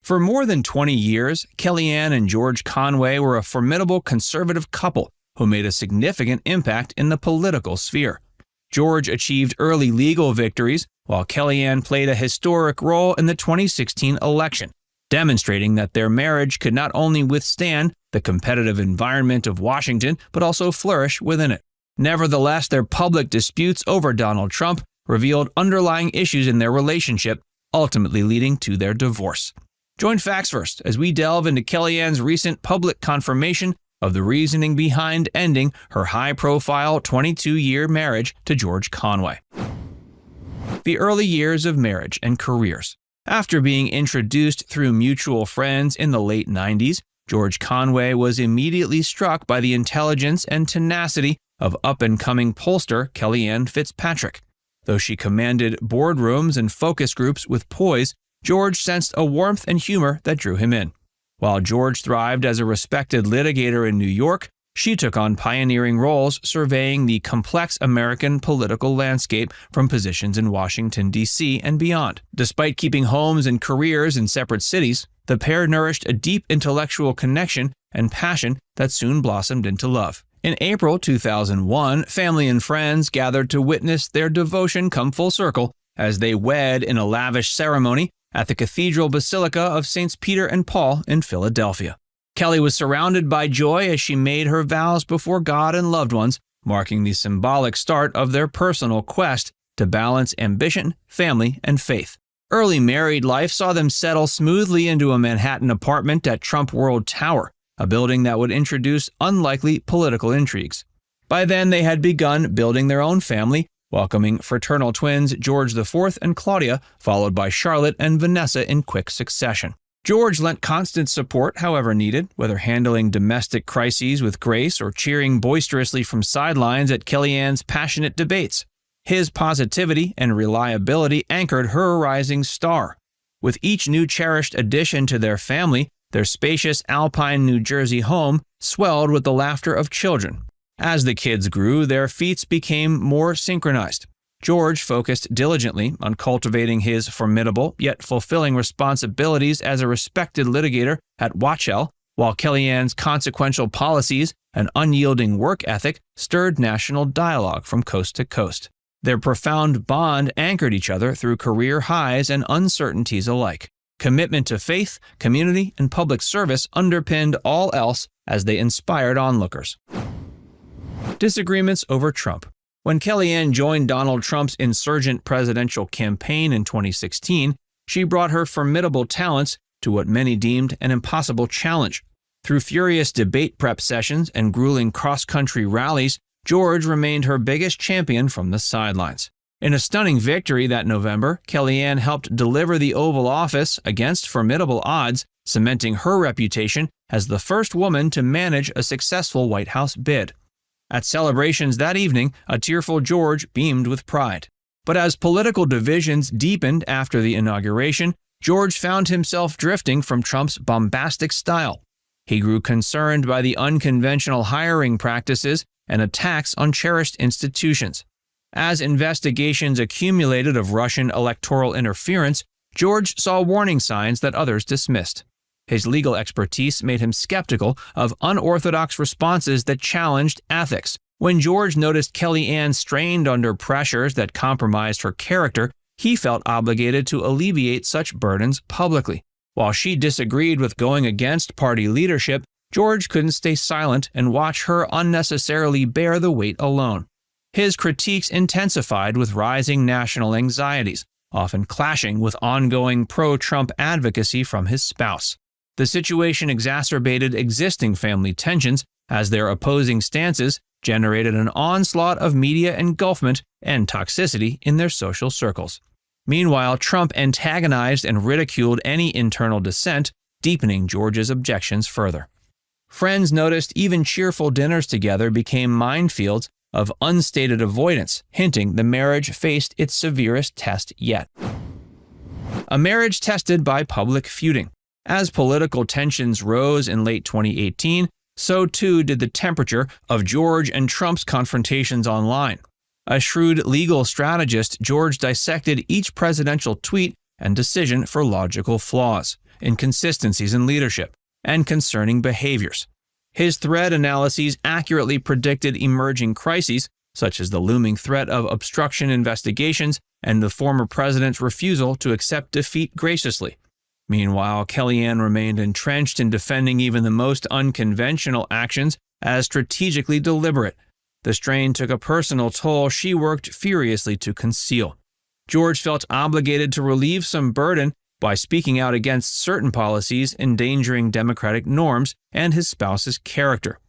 For more than 20 years, Kellyanne and George Conway were a formidable conservative couple who made a significant impact in the political sphere. George achieved early legal victories, while Kellyanne played a historic role in the 2016 election, demonstrating that their marriage could not only withstand the competitive environment of Washington, but also flourish within it. Nevertheless, their public disputes over Donald Trump revealed underlying issues in their relationship, ultimately leading to their divorce. Join Facts First as we delve into Kellyanne's recent public confirmation of the reasoning behind ending her high-profile 22-year marriage to George Conway. The early years of marriage and careers. After being introduced through mutual friends in the late 90s, George Conway was immediately struck by the intelligence and tenacity of up-and-coming pollster Kellyanne Fitzpatrick. Though she commanded boardrooms and focus groups with poise, George sensed a warmth and humor that drew him in. While George thrived as a respected litigator in New York, she took on pioneering roles surveying the complex American political landscape from positions in Washington, D.C. and beyond. Despite keeping homes and careers in separate cities, the pair nourished a deep intellectual connection and passion that soon blossomed into love. In April 2001, family and friends gathered to witness their devotion come full circle as they wed in a lavish ceremony at the Cathedral Basilica of Saints Peter and Paul in Philadelphia. Kelly was surrounded by joy as she made her vows before God and loved ones, marking the symbolic start of their personal quest to balance ambition, family, and faith. Early married life saw them settle smoothly into a Manhattan apartment at Trump World Tower, a building that would introduce unlikely political intrigues. By then, they had begun building their own family, welcoming fraternal twins George IV and Claudia, followed by Charlotte and Vanessa in quick succession. George lent constant support however needed, whether handling domestic crises with grace or cheering boisterously from sidelines at Kellyanne's passionate debates. His positivity and reliability anchored her rising star. With each new cherished addition to their family, their spacious Alpine, New Jersey home swelled with the laughter of children. As the kids grew, their feats became more synchronized. George focused diligently on cultivating his formidable yet fulfilling responsibilities as a respected litigator at Watchell, while Kellyanne's consequential policies and unyielding work ethic stirred national dialogue from coast to coast. Their profound bond anchored each other through career highs and uncertainties alike. Commitment to faith, community, and public service underpinned all else as they inspired onlookers. Disagreements over Trump. When Kellyanne joined Donald Trump's insurgent presidential campaign in 2016, she brought her formidable talents to what many deemed an impossible challenge. Through furious debate prep sessions and grueling cross-country rallies, George remained her biggest champion from the sidelines. In a stunning victory that November, Kellyanne helped deliver the Oval Office against formidable odds, cementing her reputation as the first woman to manage a successful White House bid. At celebrations that evening, a tearful George beamed with pride. But as political divisions deepened after the inauguration, George found himself drifting from Trump's bombastic style. He grew concerned by the unconventional hiring practices and attacks on cherished institutions. As investigations accumulated of Russian electoral interference, George saw warning signs that others dismissed. His legal expertise made him skeptical of unorthodox responses that challenged ethics. When George noticed Kellyanne strained under pressures that compromised her character, he felt obligated to alleviate such burdens publicly. While she disagreed with going against party leadership, George couldn't stay silent and watch her unnecessarily bear the weight alone. His critiques intensified with rising national anxieties, often clashing with ongoing pro-Trump advocacy from his spouse. The situation exacerbated existing family tensions as their opposing stances generated an onslaught of media engulfment and toxicity in their social circles. Meanwhile, Trump antagonized and ridiculed any internal dissent, deepening George's objections further. Friends noticed even cheerful dinners together became minefields of unstated avoidance, hinting the marriage faced its severest test yet. A marriage tested by public feuding. As political tensions rose in late 2018, so too did the temperature of George and Trump's confrontations online. A shrewd legal strategist, George dissected each presidential tweet and decision for logical flaws. inconsistencies in leadership, and concerning behaviors. His threat analyses accurately predicted emerging crises, such as the looming threat of obstruction investigations and the former president's refusal to accept defeat graciously. Meanwhile, Kellyanne remained entrenched in defending even the most unconventional actions as strategically deliberate. The strain took a personal toll she worked furiously to conceal. George felt obligated to relieve some burden by speaking out against certain policies endangering democratic norms and his spouse's character.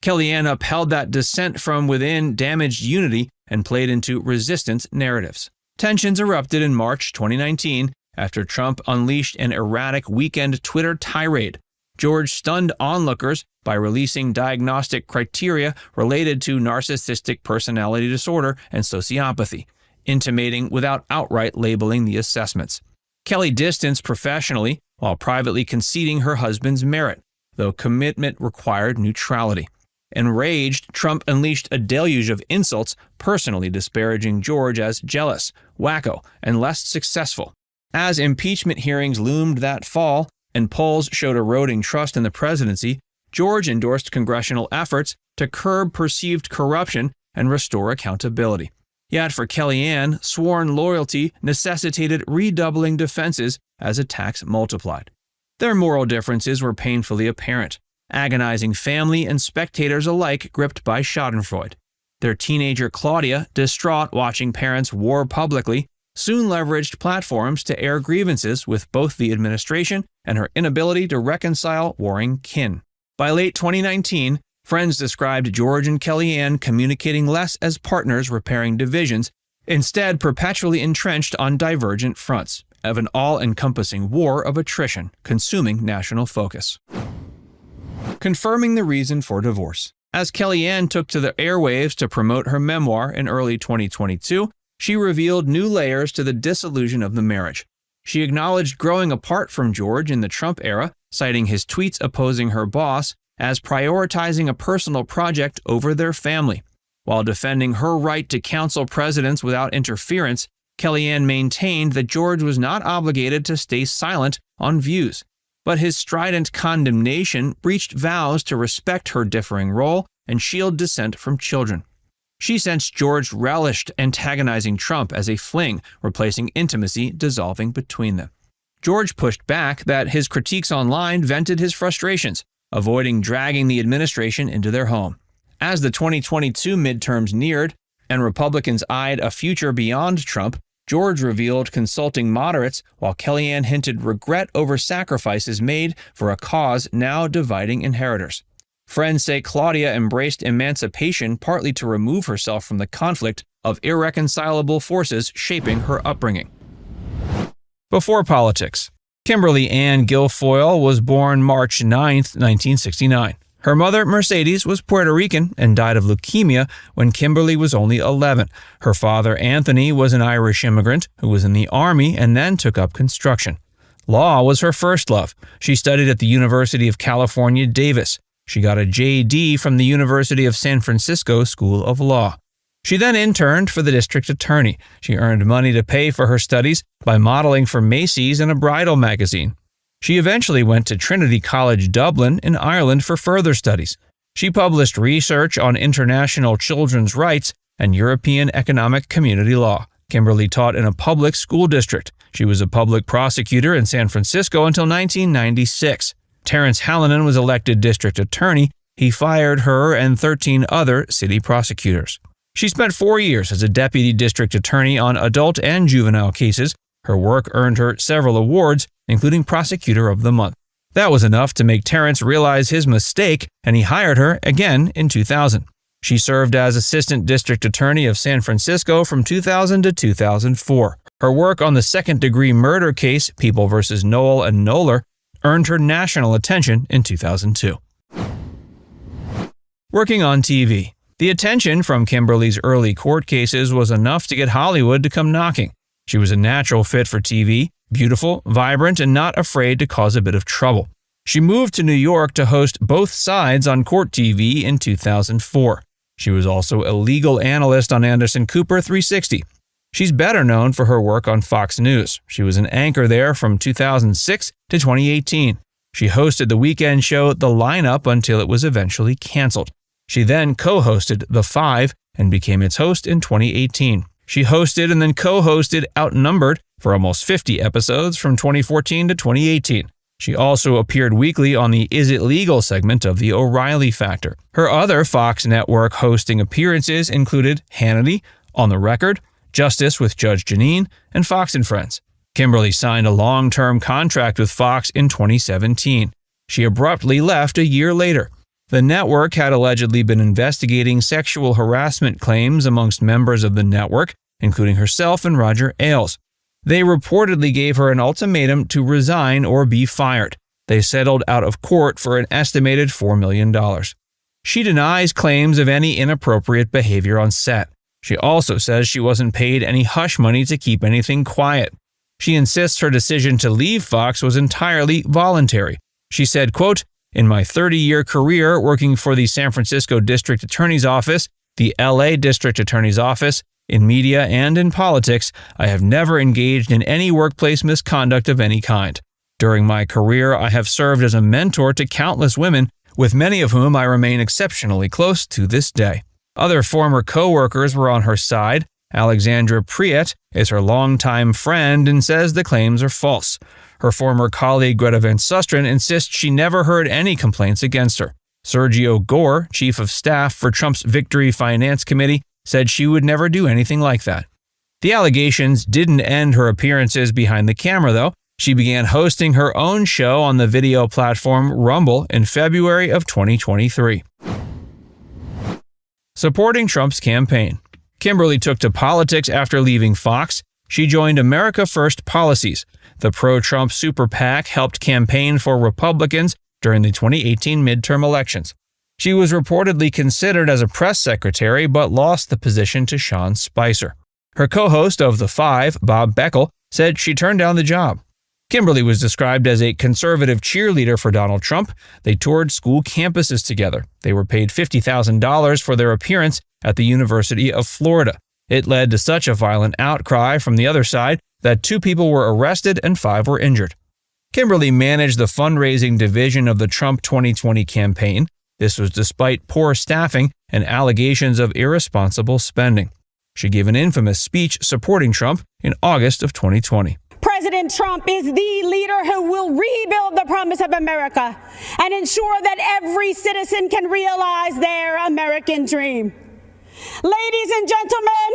Kellyanne upheld that dissent from within damaged unity and played into resistance narratives. Tensions erupted in March 2019 after Trump unleashed an erratic weekend Twitter tirade. George stunned onlookers by releasing diagnostic criteria related to narcissistic personality disorder and sociopathy, intimating without outright labeling the assessments. Kelly distanced professionally while privately conceding her husband's merit, though commitment required neutrality. Enraged, Trump unleashed a deluge of insults, personally disparaging George as jealous, wacko, and less successful. As impeachment hearings loomed that fall and polls showed eroding trust in the presidency, George endorsed congressional efforts to curb perceived corruption and restore accountability. Yet for Kellyanne, sworn loyalty necessitated redoubling defenses as attacks multiplied. Their moral differences were painfully apparent, agonizing family and spectators alike gripped by schadenfreude. Their teenager Claudia, distraught watching parents war publicly, soon leveraged platforms to air grievances with both the administration and her inability to reconcile warring kin. By late 2019, friends described George and Kellyanne communicating less as partners repairing divisions, instead perpetually entrenched on divergent fronts of an all-encompassing war of attrition consuming national focus. Confirming the reason for divorce. As Kellyanne took to the airwaves to promote her memoir in early 2022, she revealed new layers to the disillusion of the marriage. She acknowledged growing apart from George in the Trump era, citing his tweets opposing her boss as prioritizing a personal project over their family. While defending her right to counsel presidents without interference, Kellyanne maintained that George was not obligated to stay silent on views, but his strident condemnation breached vows to respect her differing role and shield dissent from children. She sensed George relished antagonizing Trump as a fling, replacing intimacy dissolving between them. George pushed back that his critiques online vented his frustrations, avoiding dragging the administration into their home. As the 2022 midterms neared and Republicans eyed a future beyond Trump, George revealed consulting moderates while Kellyanne hinted regret over sacrifices made for a cause now dividing inheritors. Friends say Claudia embraced emancipation partly to remove herself from the conflict of irreconcilable forces shaping her upbringing. Before politics. Kimberly Ann Guilfoyle was born March 9, 1969. Her mother, Mercedes, was Puerto Rican and died of leukemia when Kimberly was only 11. Her father, Anthony, was an Irish immigrant who was in the Army and then took up construction. Law was her first love. She studied at the University of California, Davis. She got a JD from the University of San Francisco School of Law. She then interned for the district attorney. She earned money to pay for her studies by modeling for Macy's and a bridal magazine. She eventually went to Trinity College Dublin in Ireland for further studies. She published research on international children's rights and European economic community law. Kimberly taught in a public school district. She was a public prosecutor in San Francisco until 1996. Terrence Hallinan was elected district attorney. He fired her and 13 other city prosecutors. She spent 4 years as a deputy district attorney on adult and juvenile cases. Her work earned her several awards, including Prosecutor of the Month. That was enough to make Terrence realize his mistake, and he hired her again in 2000. She served as assistant district attorney of San Francisco from 2000 to 2004. Her work on the second-degree murder case, People v. Knoll and Knoller, earned her national attention in 2002. Working on TV. The attention from Kimberly's early court cases was enough to get Hollywood to come knocking. She was a natural fit for TV, beautiful, vibrant, and not afraid to cause a bit of trouble. She moved to New York to host Both Sides on Court TV in 2004. She was also a legal analyst on Anderson Cooper 360. She's better known for her work on Fox News. She was an anchor there from 2006 to 2018. She hosted the weekend show The Lineup until it was eventually canceled. She then co-hosted The Five and became its host in 2018. She hosted and then co-hosted Outnumbered for almost 50 episodes from 2014 to 2018. She also appeared weekly on the Is It Legal segment of The O'Reilly Factor. Her other Fox Network hosting appearances included Hannity, On the Record, Justice with Judge Jeanine, and Fox & Friends. Kimberly signed a long-term contract with Fox in 2017. She abruptly left a year later. The network had allegedly been investigating sexual harassment claims amongst members of the network, including herself and Roger Ailes. They reportedly gave her an ultimatum to resign or be fired. They settled out of court for an estimated $4 million. She denies claims of any inappropriate behavior on set. She also says she wasn't paid any hush money to keep anything quiet. She insists her decision to leave Fox was entirely voluntary. She said, quote, "In my 30-year career working for the San Francisco District Attorney's Office, the LA District Attorney's Office, in media and in politics, I have never engaged in any workplace misconduct of any kind. During my career, I have served as a mentor to countless women, with many of whom I remain exceptionally close to this day." Other former co-workers were on her side. Alexandra Priet is her longtime friend and says the claims are false. Her former colleague Greta Van Susteren insists she never heard any complaints against her. Sergio Gore, chief of staff for Trump's Victory Finance Committee, said she would never do anything like that. The allegations didn't end her appearances behind the camera, though. She began hosting her own show on the video platform Rumble in February of 2023. Supporting Trump's campaign. Kimberly took to politics after leaving Fox. She joined America First Policies. The pro-Trump super PAC helped campaign for Republicans during the 2018 midterm elections. She was reportedly considered as a press secretary but lost the position to Sean Spicer. Her co-host of The Five, Bob Beckel, said she turned down the job. Kimberly was described as a conservative cheerleader for Donald Trump. They toured school campuses together. They were paid $50,000 for their appearance at the University of Florida. It led to such a violent outcry from the other side that 2 people were arrested and 5 were injured. Kimberly managed the fundraising division of the Trump 2020 campaign. This was despite poor staffing and allegations of irresponsible spending. She gave an infamous speech supporting Trump in August of 2020. President Trump is the leader who will rebuild the promise of America and ensure that every citizen can realize their American dream. Ladies and gentlemen,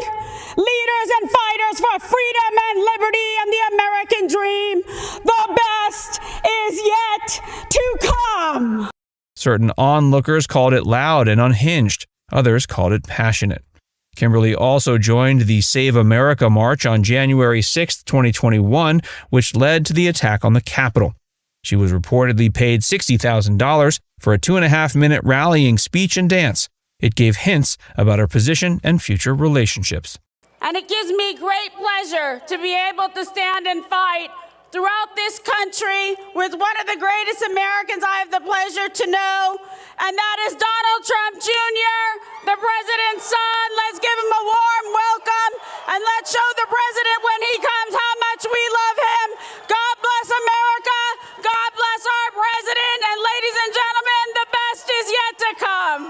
leaders and fighters for freedom and liberty and the American dream, the best is yet to come. Certain onlookers called it loud and unhinged. Others called it passionate. Kimberly also joined the Save America March on January 6, 2021, which led to the attack on the Capitol. She was reportedly paid $60,000 for a 2.5-minute rallying speech and dance. It gave hints about her position and future relationships. And it gives me great pleasure to be able to stand and fight throughout this country with one of the greatest Americans I have the pleasure to know, and that is Donald Trump Jr., the president's son. Let's give him a warm welcome, and let's show the president when he comes how much we love him. God bless America. God bless our president. And ladies and gentlemen, the best is yet to come.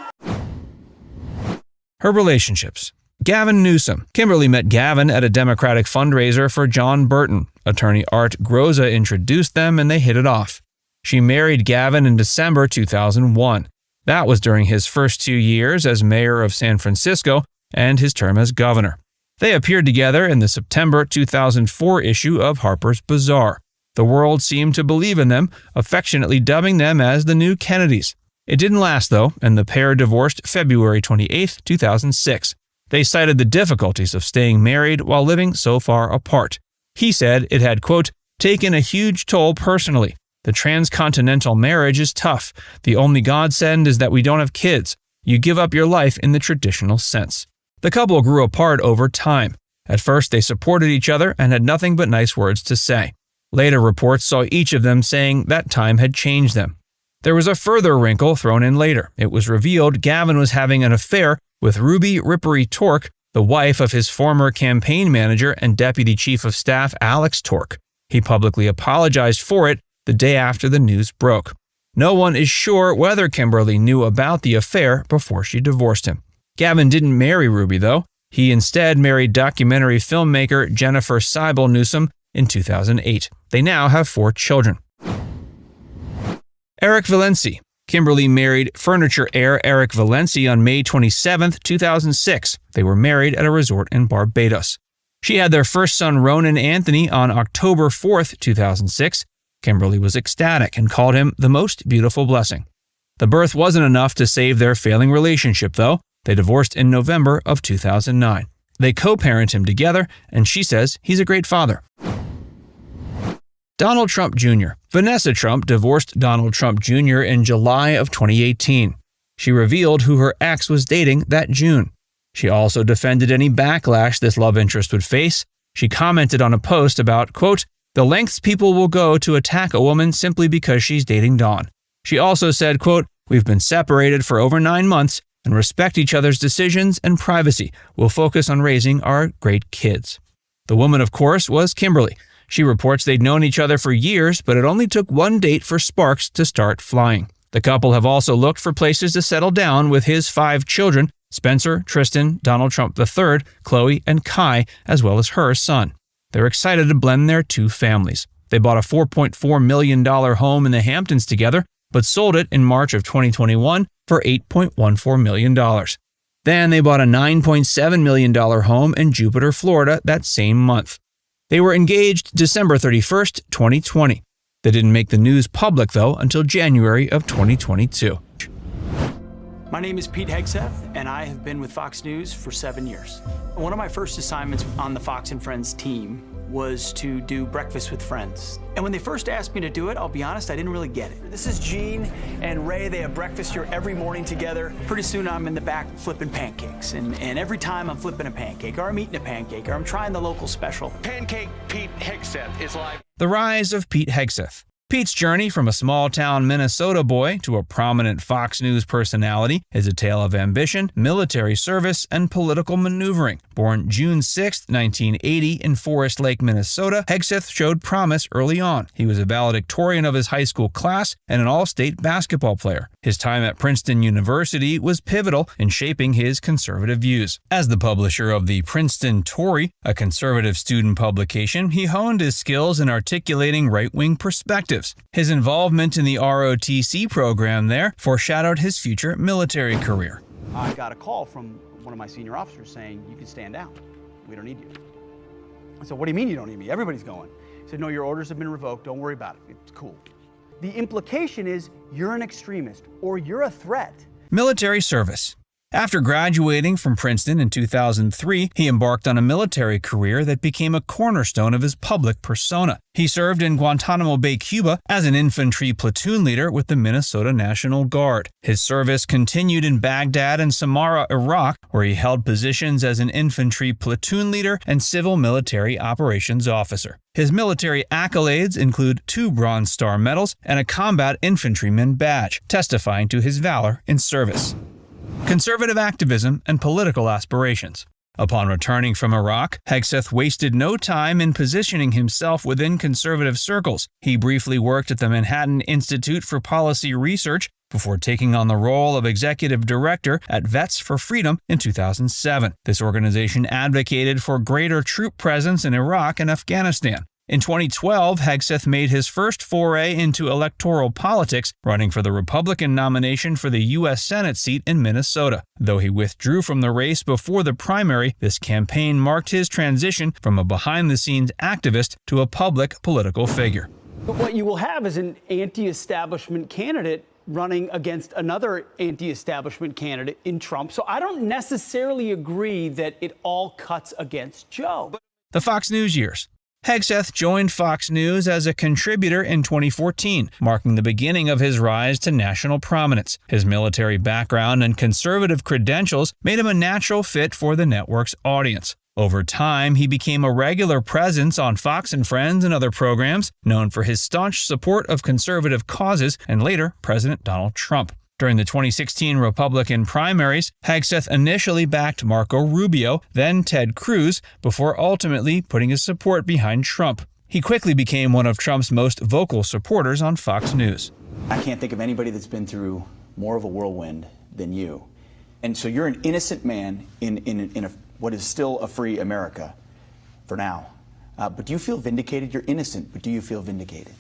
Her relationships. Gavin Newsom. Kimberly met Gavin at a Democratic fundraiser for John Burton. Attorney Art Groza introduced them and they hit it off. She married Gavin in December 2001. That was during his first 2 years as mayor of San Francisco and his term as governor. They appeared together in the September 2004 issue of Harper's Bazaar. The world seemed to believe in them, affectionately dubbing them as the new Kennedys. It didn't last, though, and the pair divorced February 28, 2006. They cited the difficulties of staying married while living so far apart. He said it had, quote, taken a huge toll personally. The transcontinental marriage is tough. The only godsend is that we don't have kids. You give up your life in the traditional sense. The couple grew apart over time. At first, they supported each other and had nothing but nice words to say. Later reports saw each of them saying that time had changed them. There was a further wrinkle thrown in later. It was revealed Gavin was having an affair with Ruby Rippery Tork, the wife of his former campaign manager and deputy chief of staff Alex Tork. He publicly apologized for it the day after the news broke. No one is sure whether Kimberly knew about the affair before she divorced him. Gavin didn't marry Ruby, though. He instead married documentary filmmaker Jennifer Seibel Newsom in 2008. They now have 4 children. Eric Valenci. Kimberly married furniture heir Eric Valenci on May 27, 2006. They were married at a resort in Barbados. She had their first son Ronan Anthony on October 4, 2006. Kimberly was ecstatic and called him the most beautiful blessing. The birth wasn't enough to save their failing relationship, though. They divorced in November of 2009. They co-parent him together, and she says he's a great father. Donald Trump Jr. Vanessa Trump divorced Donald Trump Jr. in July of 2018. She revealed who her ex was dating that June. She also defended any backlash this love interest would face. She commented on a post about, quote, "the lengths people will go to attack a woman simply because she's dating Don." She also said, quote, "We've been separated for over 9 months and respect each other's decisions and privacy. We'll focus on raising our great kids." The woman, of course, was Kimberly. She reports they'd known each other for years, but it only took one date for sparks to start flying. The couple have also looked for places to settle down with his 5 children, Spencer, Tristan, Donald Trump III, Chloe, and Kai, as well as her son. They're excited to blend their 2 families. They bought a $4.4 million home in the Hamptons together, but sold it in March of 2021 for $8.14 million. Then they bought a $9.7 million home in Jupiter, Florida that same month. They were engaged December 31st, 2020. They didn't make the news public, though, until January of 2022. My name is Pete Hegseth, and I have been with Fox News for 7 years. One of my first assignments on the Fox and Friends team was to do Breakfast with Friends. And when they first asked me to do it, I'll be honest, I didn't really get it. This is Jean and Ray. They have breakfast here every morning together. Pretty soon I'm in the back flipping pancakes. And every time I'm flipping a pancake, or I'm eating a pancake, or I'm trying the local special. Pancake Pete Hegseth is live. The rise of Pete Hegseth. Pete's journey from a small-town Minnesota boy to a prominent Fox News personality is a tale of ambition, military service, and political maneuvering. Born June 6, 1980 in Forest Lake, Minnesota, Hegseth showed promise early on. He was a valedictorian of his high school class and an all-state basketball player. His time at Princeton University was pivotal in shaping his conservative views. As the publisher of the Princeton Tory, a conservative student publication, he honed his skills in articulating right-wing perspectives. His involvement in the ROTC program there foreshadowed his future military career. I got a call from one of my senior officers saying, "You can stand down. We don't need you." I said, "What do you mean you don't need me? Everybody's going." He said, "No, your orders have been revoked. Don't worry about it. It's cool." The implication is you're an extremist or you're a threat. Military service. After graduating from Princeton in 2003, he embarked on a military career that became a cornerstone of his public persona. He served in Guantanamo Bay, Cuba, as an infantry platoon leader with the Minnesota National Guard. His service continued in Baghdad and Samarra, Iraq, where he held positions as an infantry platoon leader and civil military operations officer. His military accolades include 2 Bronze Star medals and a Combat Infantryman badge, testifying to his valor in service. Conservative activism and political aspirations. Upon returning from Iraq, Hegseth wasted no time in positioning himself within conservative circles. He briefly worked at the Manhattan Institute for Policy Research before taking on the role of executive director at Vets for Freedom in 2007. This organization advocated for greater troop presence in Iraq and Afghanistan. In 2012, Hegseth made his first foray into electoral politics, running for the Republican nomination for the U.S. Senate seat in Minnesota. Though he withdrew from the race before the primary, this campaign marked his transition from a behind-the-scenes activist to a public political figure. But what you will have is an anti-establishment candidate running against another anti-establishment candidate in Trump. So I don't necessarily agree that it all cuts against Joe. The Fox News years. Hegseth joined Fox News as a contributor in 2014, marking the beginning of his rise to national prominence. His military background and conservative credentials made him a natural fit for the network's audience. Over time, he became a regular presence on Fox and Friends and other programs, known for his staunch support of conservative causes and later President Donald Trump. During the 2016 Republican primaries, Hegseth initially backed Marco Rubio, then Ted Cruz, before ultimately putting his support behind Trump. He quickly became one of Trump's most vocal supporters on Fox News. I can't think of anybody that's been through more of a whirlwind than you. And so you're an innocent man in what is still a free America for now. But do you feel vindicated? You're innocent, but do you feel vindicated?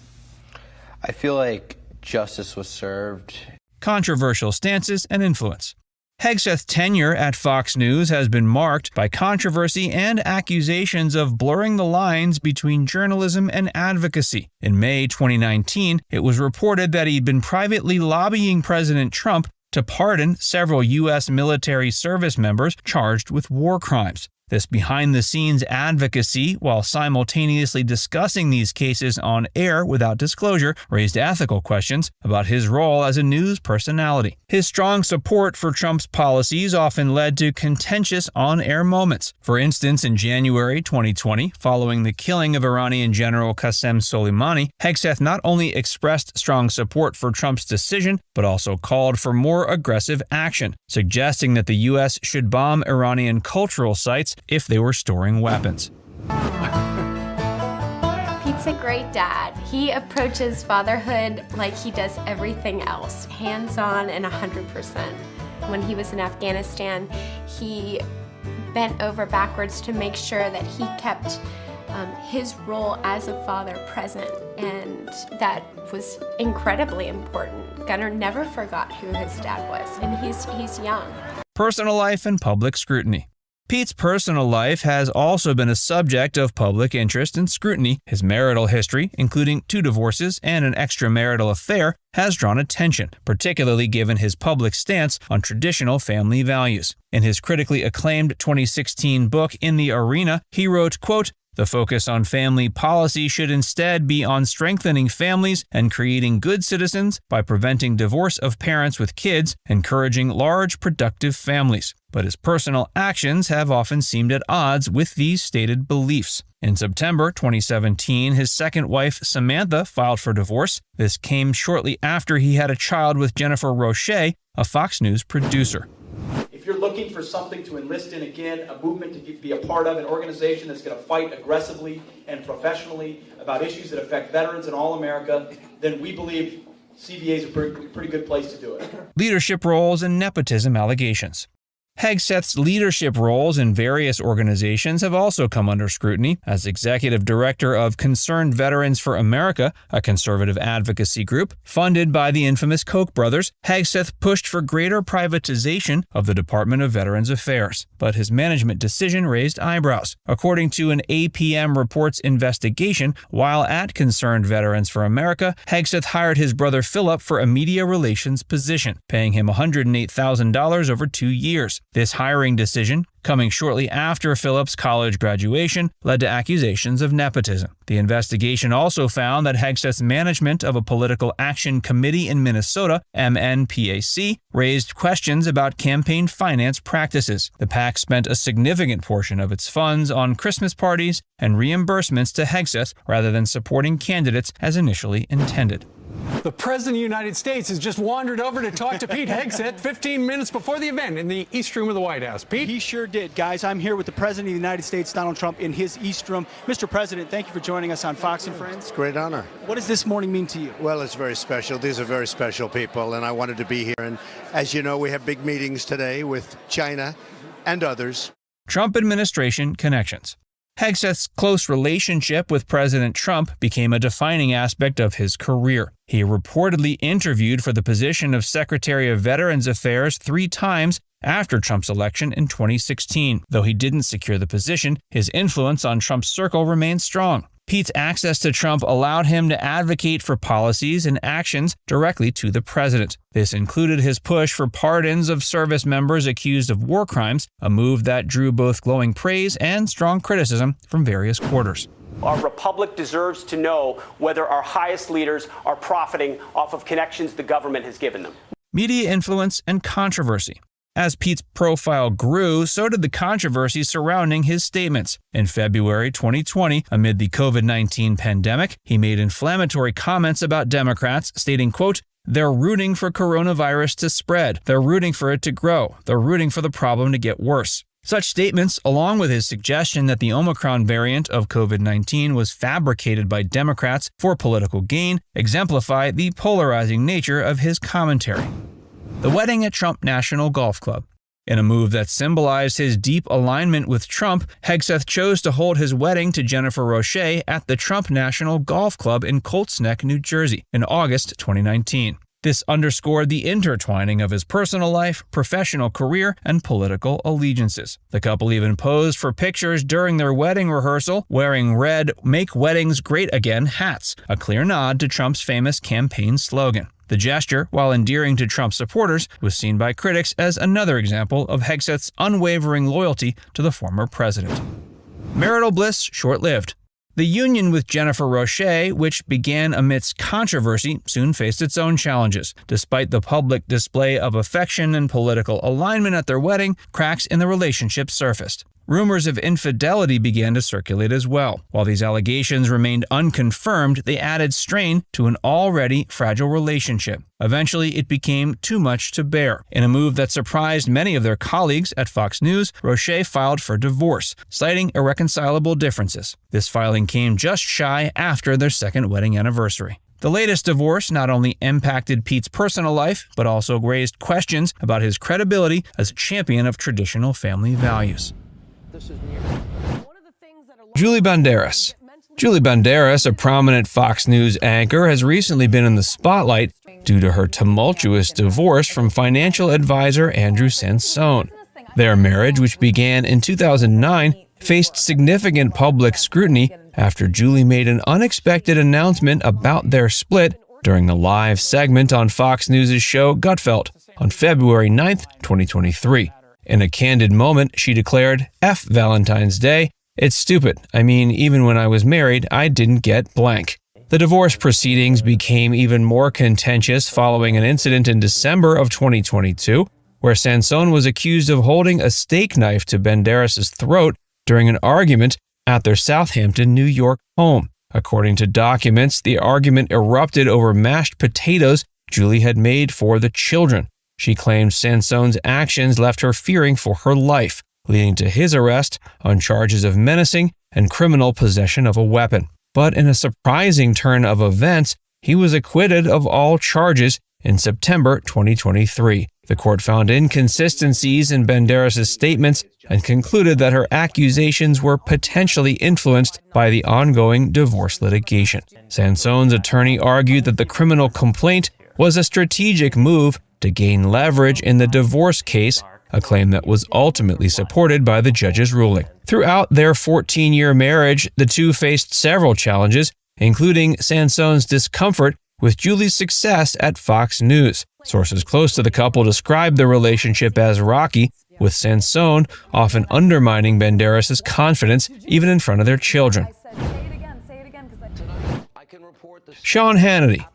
I feel like justice was served. Controversial stances and influence. Hegseth's tenure at Fox News has been marked by controversy and accusations of blurring the lines between journalism and advocacy. In May 2019, it was reported that he'd been privately lobbying President Trump to pardon several U.S. military service members charged with war crimes. This behind-the-scenes advocacy, while simultaneously discussing these cases on air without disclosure, raised ethical questions about his role as a news personality. His strong support for Trump's policies often led to contentious on-air moments. For instance, in January 2020, following the killing of Iranian General Qasem Soleimani, Hegseth not only expressed strong support for Trump's decision, but also called for more aggressive action, suggesting that the U.S. should bomb Iranian cultural sites if they were storing weapons. Pete's a great dad. He approaches fatherhood like he does everything else, hands-on and 100%. When he was in Afghanistan, he bent over backwards to make sure that he kept his role as a father present, and that was incredibly important. Gunnar never forgot who his dad was, and he's young. Personal life and public scrutiny. Pete's personal life has also been a subject of public interest and scrutiny. His marital history, including 2 divorces and an extramarital affair, has drawn attention, particularly given his public stance on traditional family values. In his critically acclaimed 2016 book, In the Arena, he wrote, quote, "The focus on family policy should instead be on strengthening families and creating good citizens by preventing divorce of parents with kids, encouraging large, productive families." But his personal actions have often seemed at odds with these stated beliefs. In September 2017, his second wife, Samantha, filed for divorce. This came shortly after he had a child with Jennifer Roche, a Fox News producer. If you're looking for something to enlist in again, a movement to be a part of, an organization that's going to fight aggressively and professionally about issues that affect veterans in all America, then we believe CVA is a pretty good place to do it. Leadership roles and nepotism allegations. Hegseth's leadership roles in various organizations have also come under scrutiny. As executive director of Concerned Veterans for America, a conservative advocacy group funded by the infamous Koch brothers, Hegseth pushed for greater privatization of the Department of Veterans Affairs. But his management decision raised eyebrows. According to an APM Reports investigation, while at Concerned Veterans for America, Hegseth hired his brother Philip for a media relations position, paying him $108,000 over 2 years. This hiring decision, coming shortly after Philip's college graduation, led to accusations of nepotism. The investigation also found that Hegseth's management of a political action committee in Minnesota, MNPAC, raised questions about campaign finance practices. The PAC spent a significant portion of its funds on Christmas parties and reimbursements to Hegseth rather than supporting candidates as initially intended. The President of the United States has just wandered over to talk to Pete Hegseth 15 minutes before the event in the East Room of the White House. Pete? He sure did. Guys, I'm here with the President of the United States, Donald Trump, in his East Room. Mr. President, thank you for joining us on Fox and Friends. It's a great honor. What does this morning mean to you? Well, it's very special. These are very special people, and I wanted to be here. And as you know, we have big meetings today with China and others. Trump administration connections. Hegseth's close relationship with President Trump became a defining aspect of his career. He reportedly interviewed for the position of Secretary of Veterans Affairs 3 times after Trump's election in 2016. Though he didn't secure the position, his influence on Trump's circle remained strong. Pete's access to Trump allowed him to advocate for policies and actions directly to the president. This included his push for pardons of service members accused of war crimes, a move that drew both glowing praise and strong criticism from various quarters. Our republic deserves to know whether our highest leaders are profiting off of connections the government has given them. Media influence and controversy. As Pete's profile grew, so did the controversy surrounding his statements. In February 2020, amid the COVID-19 pandemic, he made inflammatory comments about Democrats, stating, quote, They're rooting for coronavirus to spread. They're rooting for it to grow. They're rooting for the problem to get worse. Such statements, along with his suggestion that the Omicron variant of COVID-19 was fabricated by Democrats for political gain, exemplify the polarizing nature of his commentary. The wedding at Trump National Golf Club. In a move that symbolized his deep alignment with Trump, Hegseth chose to hold his wedding to Jennifer Roche at the Trump National Golf Club in Colts Neck, New Jersey, in August 2019. This underscored the intertwining of his personal life, professional career, and political allegiances. The couple even posed for pictures during their wedding rehearsal, wearing red "Make Weddings Great Again" hats, a clear nod to Trump's famous campaign slogan. The gesture, while endearing to Trump supporters, was seen by critics as another example of Hegseth's unwavering loyalty to the former president. Marital bliss short-lived. The union with Jennifer Roche, which began amidst controversy, soon faced its own challenges. Despite the public display of affection and political alignment at their wedding, cracks in the relationship surfaced. Rumors of infidelity began to circulate as well. While these allegations remained unconfirmed, they added strain to an already fragile relationship. Eventually, it became too much to bear. In a move that surprised many of their colleagues at Fox News, Roche filed for divorce, citing irreconcilable differences. This filing came just shy after their second wedding anniversary. The latest divorce not only impacted Pete's personal life, but also raised questions about his credibility as a champion of traditional family values. Julie Banderas. Julie Banderas, a prominent Fox News anchor, has recently been in the spotlight due to her tumultuous divorce from financial advisor Andrew Sansone. Their marriage, which began in 2009, faced significant public scrutiny after Julie made an unexpected announcement about their split during a live segment on Fox News' show Gutfeld on February 9, 2023. In a candid moment, she declared, "F Valentine's Day. It's stupid. I mean, even when I was married, I didn't get blank." The divorce proceedings became even more contentious following an incident in December of 2022, where Sansone was accused of holding a steak knife to Banderas' throat during an argument at their Southampton, New York home. According to documents, the argument erupted over mashed potatoes Julie had made for the children. She claimed Sansone's actions left her fearing for her life, leading to his arrest on charges of menacing and criminal possession of a weapon. But in a surprising turn of events, he was acquitted of all charges in September 2023. The court found inconsistencies in Banderas' statements and concluded that her accusations were potentially influenced by the ongoing divorce litigation. Sansone's attorney argued that the criminal complaint was a strategic move to gain leverage in the divorce case, a claim that was ultimately supported by the judge's ruling. Throughout their 14-year marriage, the two faced several challenges, including Sansone's discomfort with Julie's success at Fox News. Sources close to the couple described the relationship as rocky, with Sansone often undermining Banderas' confidence even in front of their children. Sean Hannity.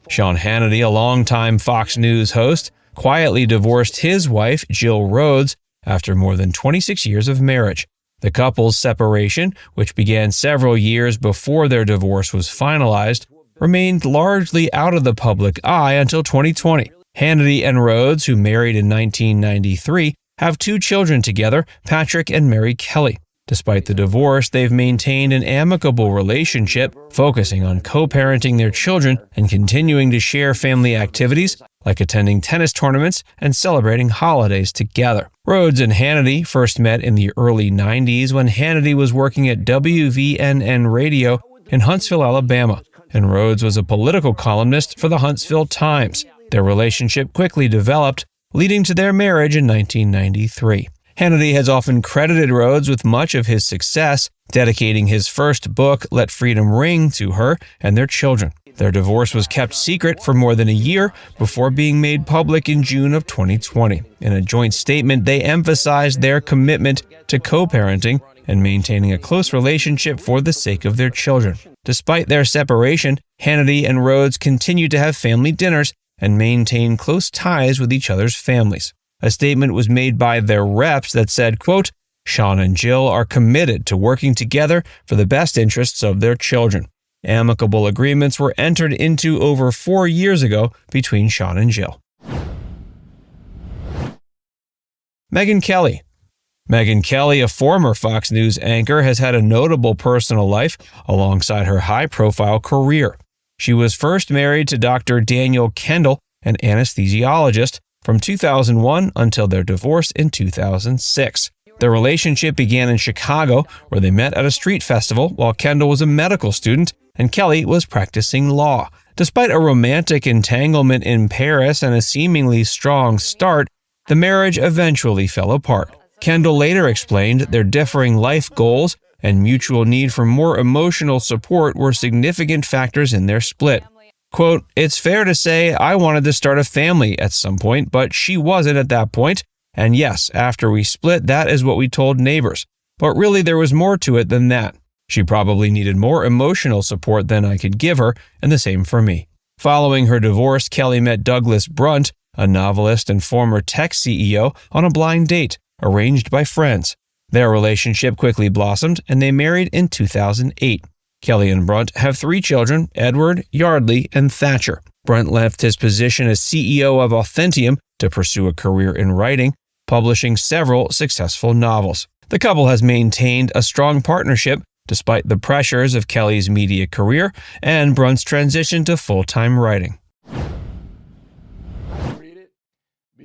Sean Hannity, a longtime Fox News host, quietly divorced his wife, Jill Rhodes, after more than 26 years of marriage. The couple's separation, which began several years before their divorce was finalized, remained largely out of the public eye until 2020. Hannity and Rhodes, who married in 1993, have 2 children together, Patrick and Mary Kelly. Despite the divorce, they've maintained an amicable relationship, focusing on co-parenting their children and continuing to share family activities like attending tennis tournaments and celebrating holidays together. Rhodes and Hannity first met in the early 90s when Hannity was working at WVNN Radio in Huntsville, Alabama, and Rhodes was a political columnist for the Huntsville Times. Their relationship quickly developed, leading to their marriage in 1993. Hannity has often credited Rhodes with much of his success, dedicating his first book, Let Freedom Ring, to her and their children. Their divorce was kept secret for more than a year before being made public in June of 2020. In a joint statement, they emphasized their commitment to co-parenting and maintaining a close relationship for the sake of their children. Despite their separation, Hannity and Rhodes continued to have family dinners and maintain close ties with each other's families. A statement was made by their reps that said, quote, "Sean and Jill are committed to working together for the best interests of their children." Amicable agreements were entered into over 4 years ago between Sean and Jill. Megyn Kelly. Megyn Kelly, a former Fox News anchor, has had a notable personal life alongside her high-profile career. She was first married to Dr. Daniel Kendall, an anesthesiologist, from 2001 until their divorce in 2006. Their relationship began in Chicago, where they met at a street festival while Kendall was a medical student and Kelly was practicing law. Despite a romantic entanglement in Paris and a seemingly strong start, the marriage eventually fell apart. Kendall later explained their differing life goals and mutual need for more emotional support were significant factors in their split. Quote, "It's fair to say I wanted to start a family at some point, but she wasn't at that point. And yes, after we split, that is what we told neighbors. But really there was more to it than that. She probably needed more emotional support than I could give her, and the same for me." Following her divorce, Kelly met Douglas Brunt, a novelist and former tech CEO, on a blind date, arranged by friends. Their relationship quickly blossomed, and they married in 2008. Kelly and Brunt have 3 children, Edward, Yardley, and Thatcher. Brunt left his position as CEO of Authentium to pursue a career in writing, publishing several successful novels. The couple has maintained a strong partnership despite the pressures of Kelly's media career and Brunt's transition to full-time writing.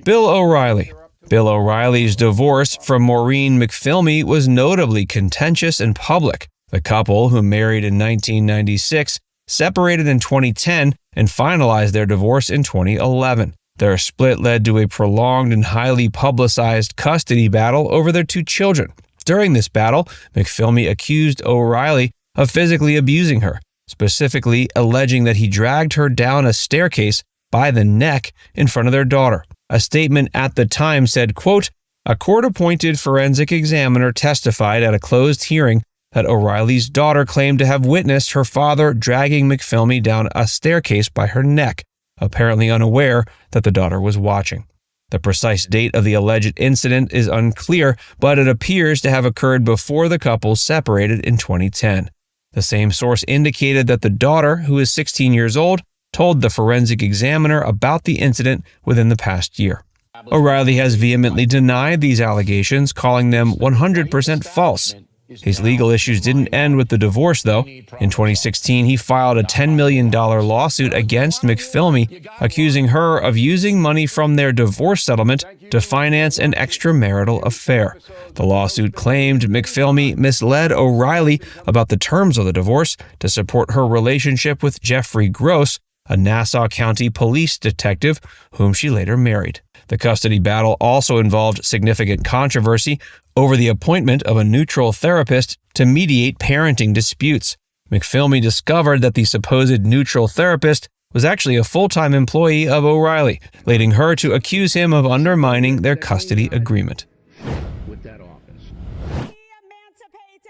Bill O'Reilly. Bill O'Reilly's divorce from Maureen McPhilmy was notably contentious and public. The couple, who married in 1996, separated in 2010 and finalized their divorce in 2011. Their split led to a prolonged and highly publicized custody battle over their 2 children. During this battle, McPhilmy accused O'Reilly of physically abusing her, specifically alleging that he dragged her down a staircase by the neck in front of their daughter. A statement at the time said, quote, "A court-appointed forensic examiner testified at a closed hearing that O'Reilly's daughter claimed to have witnessed her father dragging McPhilmy down a staircase by her neck, apparently unaware that the daughter was watching." The precise date of the alleged incident is unclear, but it appears to have occurred before the couple separated in 2010. The same source indicated that the daughter, who is 16 years old, told the forensic examiner about the incident within the past year. O'Reilly has vehemently denied these allegations, calling them 100% false. His legal issues didn't end with the divorce, though. In 2016, he filed a $10 million lawsuit against McPhilmy, accusing her of using money from their divorce settlement to finance an extramarital affair. The lawsuit claimed McPhilmy misled O'Reilly about the terms of the divorce to support her relationship with Jeffrey Gross, a Nassau County police detective whom she later married. The custody battle also involved significant controversy over the appointment of a neutral therapist to mediate parenting disputes. McPhilmy discovered that the supposed neutral therapist was actually a full-time employee of O'Reilly, leading her to accuse him of undermining their custody agreement.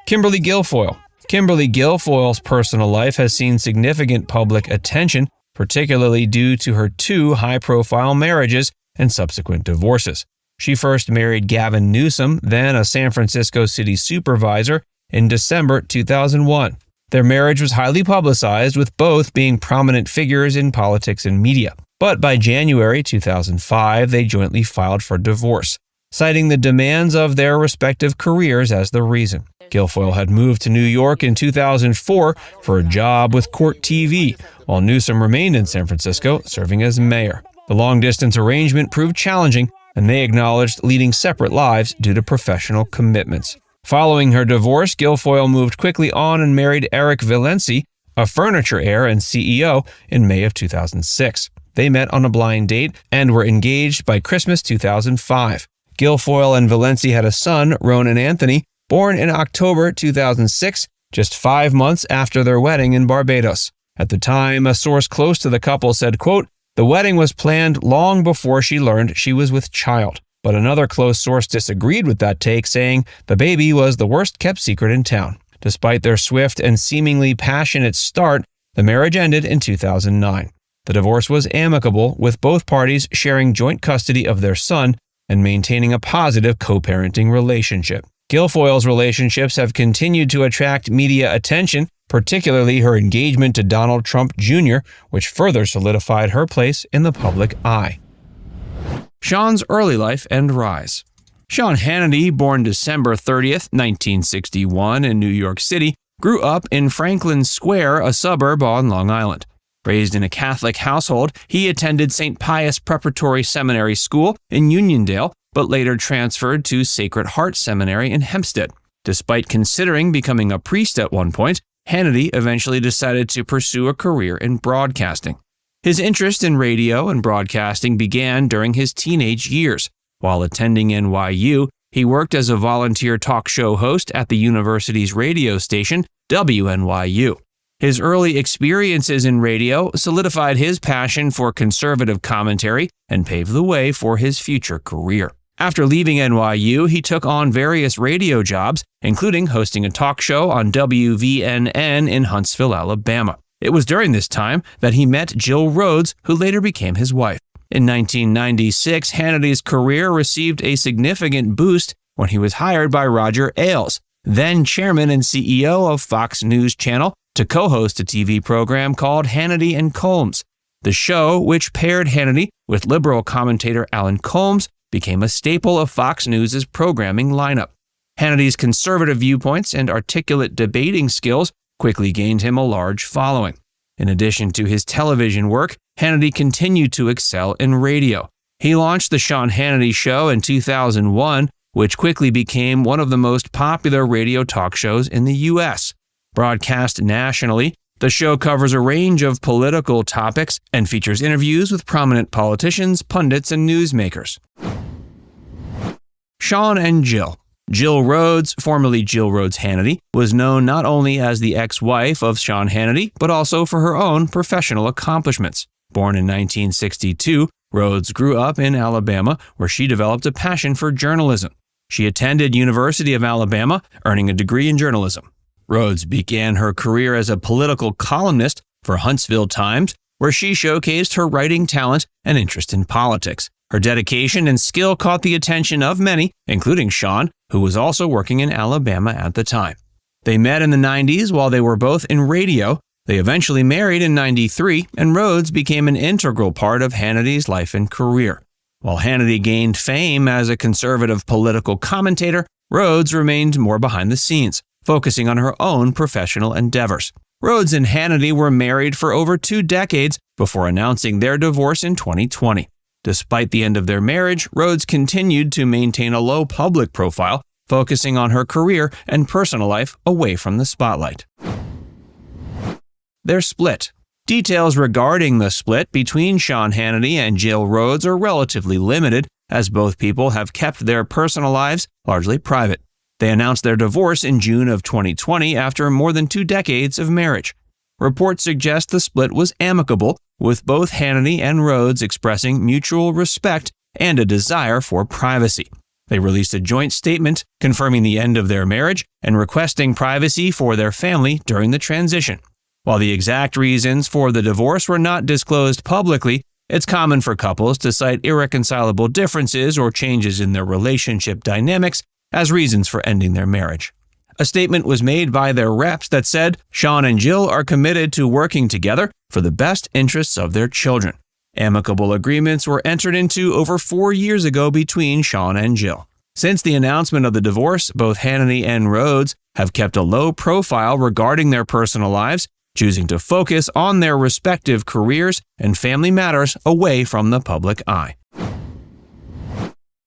Kimberly Guilfoyle. Kimberly Guilfoyle's personal life has seen significant public attention, particularly due to her 2 high-profile marriages and subsequent divorces. She first married Gavin Newsom, then a San Francisco city supervisor, in December 2001. Their marriage was highly publicized, with both being prominent figures in politics and media. But by January 2005, they jointly filed for divorce, citing the demands of their respective careers as the reason. Guilfoyle had moved to New York in 2004 for a job with Court TV, while Newsom remained in San Francisco, serving as mayor. The long-distance arrangement proved challenging, and they acknowledged leading separate lives due to professional commitments. Following her divorce, Guilfoyle moved quickly on and married Eric Valenci, a furniture heir and CEO, in May of 2006. They met on a blind date and were engaged by Christmas 2005. Guilfoyle and Valenci had a son, Ronan Anthony, born in October 2006, just 5 months after their wedding in Barbados. At the time, a source close to the couple said, quote, "The wedding was planned long before she learned she was with child." But another close source disagreed with that take, saying the baby was the worst-kept secret in town. Despite their swift and seemingly passionate start, the marriage ended in 2009. The divorce was amicable, with both parties sharing joint custody of their son and maintaining a positive co-parenting relationship. Guilfoyle's relationships have continued to attract media attention, particularly her engagement to Donald Trump Jr., which further solidified her place in the public eye. Sean's early life and rise. Sean Hannity, born December 30th, 1961 in New York City, grew up in Franklin Square, a suburb on Long Island. Raised in a Catholic household, he attended St. Pius Preparatory Seminary School in Uniondale, but later transferred to Sacred Heart Seminary in Hempstead. Despite considering becoming a priest at one point, Hannity eventually decided to pursue a career in broadcasting. His interest in radio and broadcasting began during his teenage years. While attending NYU, he worked as a volunteer talk show host at the university's radio station, WNYU. His early experiences in radio solidified his passion for conservative commentary and paved the way for his future career. After leaving NYU, he took on various radio jobs, including hosting a talk show on WVNN in Huntsville, Alabama. It was during this time that he met Jill Rhodes, who later became his wife. In 1996, Hannity's career received a significant boost when he was hired by Roger Ailes, then chairman and CEO of Fox News Channel, to co-host a TV program called Hannity and Colmes. The show, which paired Hannity with liberal commentator Alan Colmes, became a staple of Fox News' programming lineup. Hannity's conservative viewpoints and articulate debating skills quickly gained him a large following. In addition to his television work, Hannity continued to excel in radio. He launched The Sean Hannity Show in 2001, which quickly became one of the most popular radio talk shows in the U.S. Broadcast nationally, the show covers a range of political topics and features interviews with prominent politicians, pundits, and newsmakers. Sean and Jill. Jill Rhodes, formerly Jill Rhodes Hannity, was known not only as the ex-wife of Sean Hannity, but also for her own professional accomplishments. Born in 1962, Rhodes grew up in Alabama, where she developed a passion for journalism. She attended University of Alabama, earning a degree in journalism. Rhodes began her career as a political columnist for Huntsville Times, where she showcased her writing talent and interest in politics. Her dedication and skill caught the attention of many, including Sean, who was also working in Alabama at the time. They met in the 90s while they were both in radio. They eventually married in 93, and Rhodes became an integral part of Hannity's life and career. While Hannity gained fame as a conservative political commentator, Rhodes remained more behind the scenes, focusing on her own professional endeavors. Rhodes and Hannity were married for over 2 decades before announcing their divorce in 2020. Despite the end of their marriage, Rhodes continued to maintain a low public profile, focusing on her career and personal life away from the spotlight. Their split. Details regarding the split between Sean Hannity and Jill Rhodes are relatively limited, as both people have kept their personal lives largely private. They announced their divorce in June of 2020 after more than 2 decades of marriage. Reports suggest the split was amicable, with both Hannity and Rhodes expressing mutual respect and a desire for privacy. They released a joint statement confirming the end of their marriage and requesting privacy for their family during the transition. While the exact reasons for the divorce were not disclosed publicly, it's common for couples to cite irreconcilable differences or changes in their relationship dynamics as reasons for ending their marriage. A statement was made by their reps that said, Sean and Jill are committed to working together for the best interests of their children. Amicable agreements were entered into over 4 years ago between Sean and Jill. Since the announcement of the divorce, both Hannity and Rhodes have kept a low profile regarding their personal lives, choosing to focus on their respective careers and family matters away from the public eye.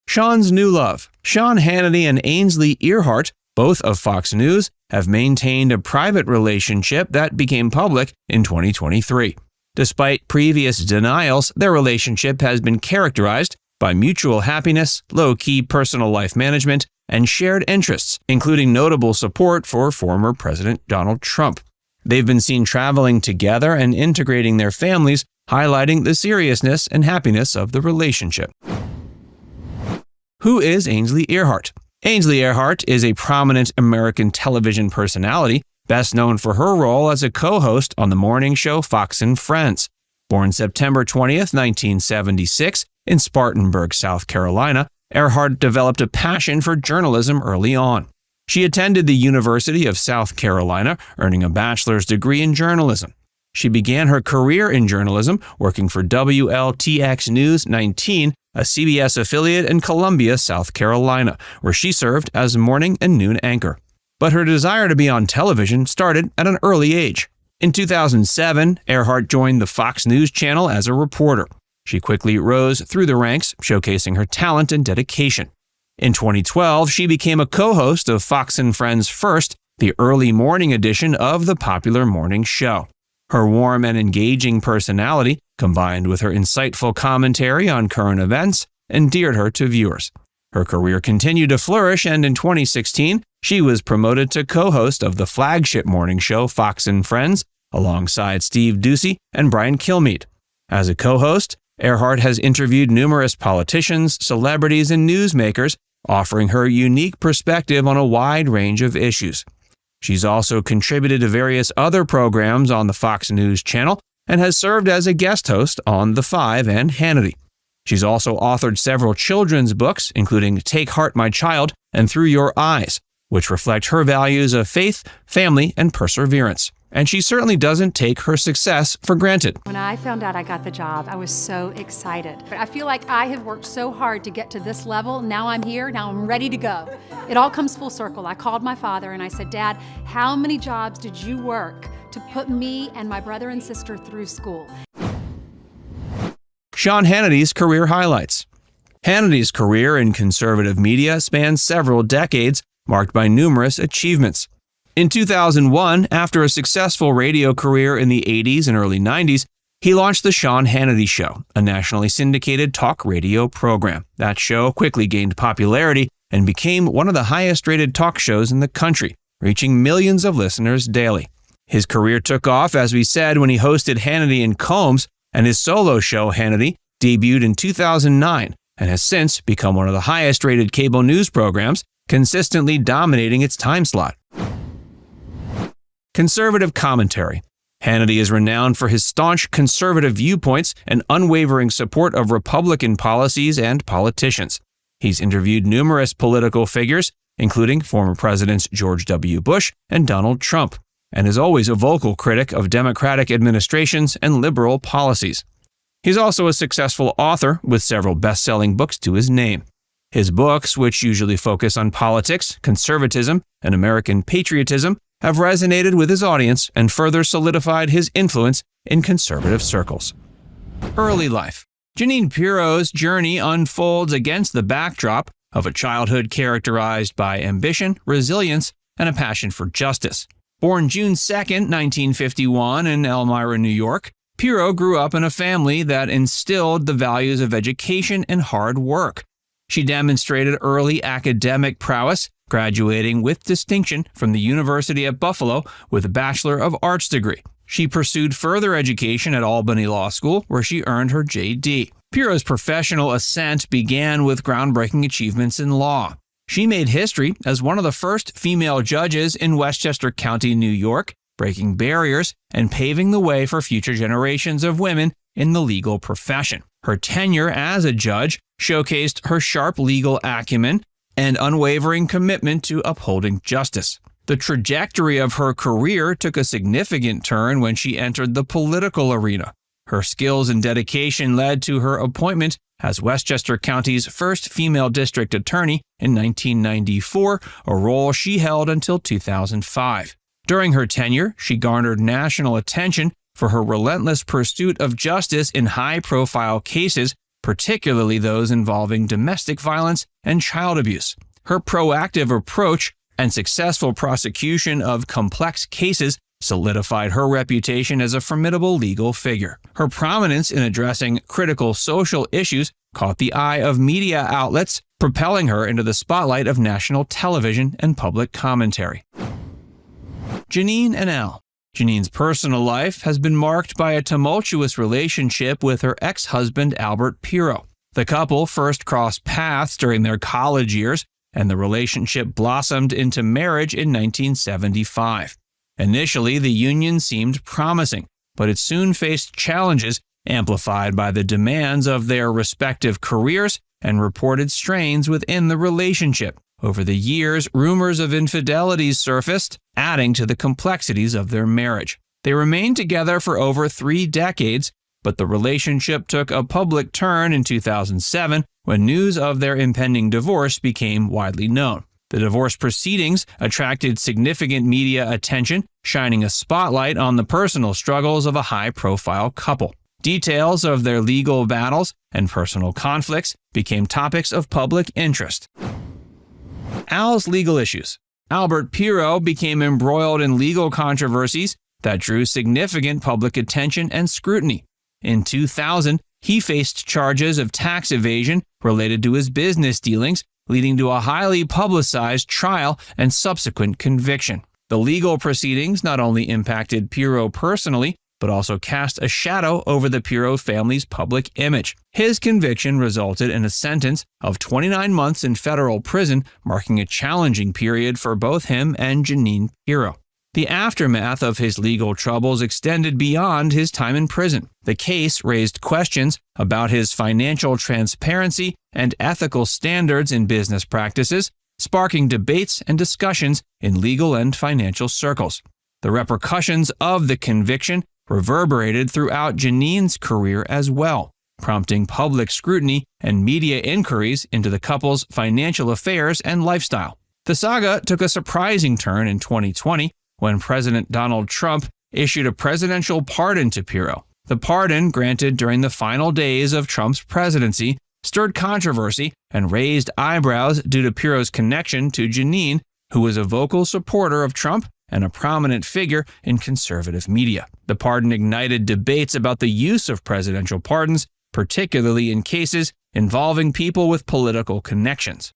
Sean's new love. Sean Hannity and Ainsley Earhart, both of Fox News, have maintained a private relationship that became public in 2023. Despite previous denials, their relationship has been characterized by mutual happiness, low-key personal life management, and shared interests, including notable support for former President Donald Trump. They've been seen traveling together and integrating their families, highlighting the seriousness and happiness of the relationship. Who is Ainsley Earhart? Ainsley Earhart is a prominent American television personality, best known for her role as a co-host on the morning show Fox and Friends. Born September 20th, 1976, in Spartanburg, South Carolina, Earhart developed a passion for journalism early on. She attended the University of South Carolina, earning a bachelor's degree in journalism. She began her career in journalism working for WLTX News 19, a CBS affiliate in Columbia, South Carolina, where she served as morning and noon anchor. But her desire to be on television started at an early age. In 2007, Earhart joined the Fox News channel as a reporter. She quickly rose through the ranks, showcasing her talent and dedication. In 2012, she became a co-host of Fox & Friends First, the early morning edition of the popular morning show. Her warm and engaging personality, combined with her insightful commentary on current events, endeared her to viewers. Her career continued to flourish, and in 2016, she was promoted to co-host of the flagship morning show Fox & Friends, alongside Steve Doocy and Brian Kilmeade. As a co-host, Earhart has interviewed numerous politicians, celebrities, and newsmakers, offering her unique perspective on a wide range of issues. She's also contributed to various other programs on the Fox News channel and has served as a guest host on The Five and Hannity. She's also authored several children's books, including Take Heart, My Child and Through Your Eyes, which reflect her values of faith, family, and perseverance. And she certainly doesn't take her success for granted. When I found out I got the job, I was so excited. But I feel like I have worked so hard to get to this level. Now I'm here, now I'm ready to go. It all comes full circle. I called my father and I said, Dad, how many jobs did you work to put me and my brother and sister through school? Sean Hannity's career highlights. Hannity's career in conservative media spans several decades, marked by numerous achievements. In 2001, after a successful radio career in the 80s and early 90s, he launched The Sean Hannity Show, a nationally syndicated talk radio program. That show quickly gained popularity and became one of the highest-rated talk shows in the country, reaching millions of listeners daily. His career took off, as we said, when he hosted Hannity and Combs, and his solo show, Hannity, debuted in 2009 and has since become one of the highest-rated cable news programs, consistently dominating its time slot. Conservative commentary. Hannity is renowned for his staunch conservative viewpoints and unwavering support of Republican policies and politicians. He's interviewed numerous political figures, including former Presidents George W. Bush and Donald Trump, and is always a vocal critic of Democratic administrations and liberal policies. He's also a successful author with several best-selling books to his name. His books, which usually focus on politics, conservatism, and American patriotism, have resonated with his audience and further solidified his influence in conservative circles. Early life. Jeanine Pirro's journey unfolds against the backdrop of a childhood characterized by ambition, resilience, and a passion for justice. Born June 2, 1951 in Elmira, New York, Pirro grew up in a family that instilled the values of education and hard work. She demonstrated early academic prowess, graduating with distinction from the University at Buffalo with a Bachelor of Arts degree. She pursued further education at Albany Law School, where she earned her J.D. Pirro's professional ascent began with groundbreaking achievements in law. She made history as one of the first female judges in Westchester County, New York, breaking barriers and paving the way for future generations of women in the legal profession. Her tenure as a judge showcased her sharp legal acumen and unwavering commitment to upholding justice. The trajectory of her career took a significant turn when she entered the political arena. Her skills and dedication led to her appointment as Westchester County's first female district attorney in 1994, a role she held until 2005. During her tenure, she garnered national attention for her relentless pursuit of justice in high-profile cases, particularly those involving domestic violence and child abuse. Her proactive approach and successful prosecution of complex cases solidified her reputation as a formidable legal figure. Her prominence in addressing critical social issues caught the eye of media outlets, propelling her into the spotlight of national television and public commentary. Jeanine and Al. Jeanine's personal life has been marked by a tumultuous relationship with her ex-husband Albert Pirro. The couple first crossed paths during their college years, and the relationship blossomed into marriage in 1975. Initially, the union seemed promising, but it soon faced challenges amplified by the demands of their respective careers and reported strains within the relationship. Over the years, rumors of infidelities surfaced, adding to the complexities of their marriage. They remained together for over 3 decades, but the relationship took a public turn in 2007 when news of their impending divorce became widely known. The divorce proceedings attracted significant media attention, shining a spotlight on the personal struggles of a high-profile couple. Details of their legal battles and personal conflicts became topics of public interest. Al's legal issues. Albert Pirro became embroiled in legal controversies that drew significant public attention and scrutiny. In 2000, he faced charges of tax evasion related to his business dealings, leading to a highly publicized trial and subsequent conviction. The legal proceedings not only impacted Pirro personally, but also cast a shadow over the Pirro family's public image. His conviction resulted in a sentence of 29 months in federal prison, marking a challenging period for both him and Jeanine Pirro. The aftermath of his legal troubles extended beyond his time in prison. The case raised questions about his financial transparency and ethical standards in business practices, sparking debates and discussions in legal and financial circles. The repercussions of the conviction reverberated throughout Jeanine's career as well, prompting public scrutiny and media inquiries into the couple's financial affairs and lifestyle. The saga took a surprising turn in 2020 when President Donald Trump issued a presidential pardon to Pirro. The pardon, granted during the final days of Trump's presidency, stirred controversy and raised eyebrows due to Pirro's connection to Jeanine, who was a vocal supporter of Trump and a prominent figure in conservative media. The pardon ignited debates about the use of presidential pardons, particularly in cases involving people with political connections.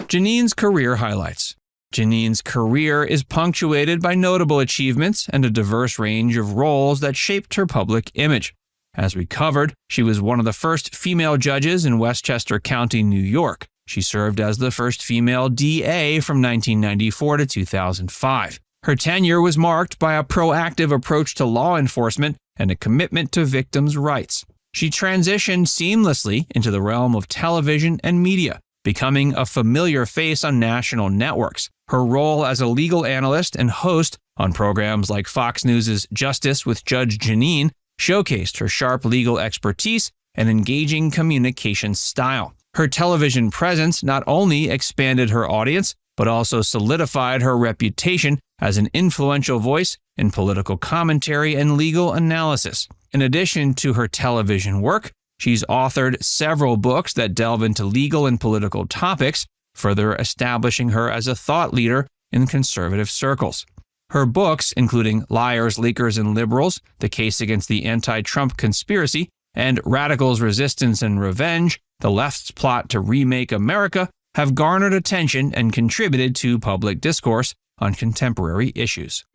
Jeanine's career highlights. Jeanine's career is punctuated by notable achievements and a diverse range of roles that shaped her public image. As we covered, she was one of the first female judges in Westchester County, New York. She served as the first female DA from 1994 to 2005. Her tenure was marked by a proactive approach to law enforcement and a commitment to victims' rights. She transitioned seamlessly into the realm of television and media, becoming a familiar face on national networks. Her role as a legal analyst and host on programs like Fox News' Justice with Judge Jeanine showcased her sharp legal expertise and engaging communication style. Her television presence not only expanded her audience, but also solidified her reputation as an influential voice in political commentary and legal analysis. In addition to her television work, she's authored several books that delve into legal and political topics, further establishing her as a thought leader in conservative circles. Her books, including Liars, Leakers, and Liberals, The Case Against the Anti-Trump Conspiracy, and Radicals, Resistance, and Revenge, The Left's Plot to Remake America, have garnered attention and contributed to public discourse on contemporary issues.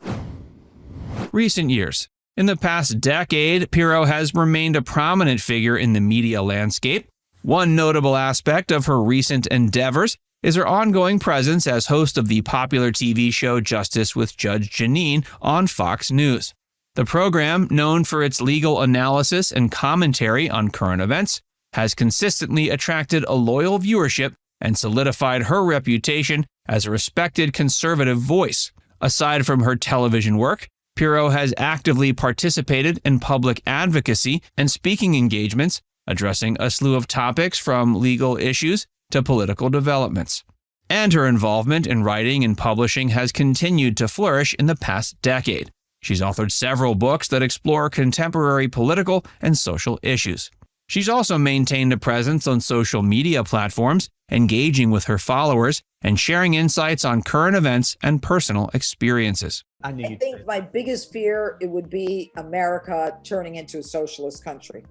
Recent years. In the past decade, Pirro has remained a prominent figure in the media landscape. One notable aspect of her recent endeavors is her ongoing presence as host of the popular TV show Justice with Judge Jeanine on Fox News. The program, known for its legal analysis and commentary on current events, has consistently attracted a loyal viewership and solidified her reputation as a respected conservative voice. Aside from her television work, Pirro has actively participated in public advocacy and speaking engagements, addressing a slew of topics from legal issues to political developments. And her involvement in writing and publishing has continued to flourish in the past decade. She's authored several books that explore contemporary political and social issues. She's also maintained a presence on social media platforms, engaging with her followers and sharing insights on current events and personal experiences. I think my biggest fear, it would be America turning into a socialist country.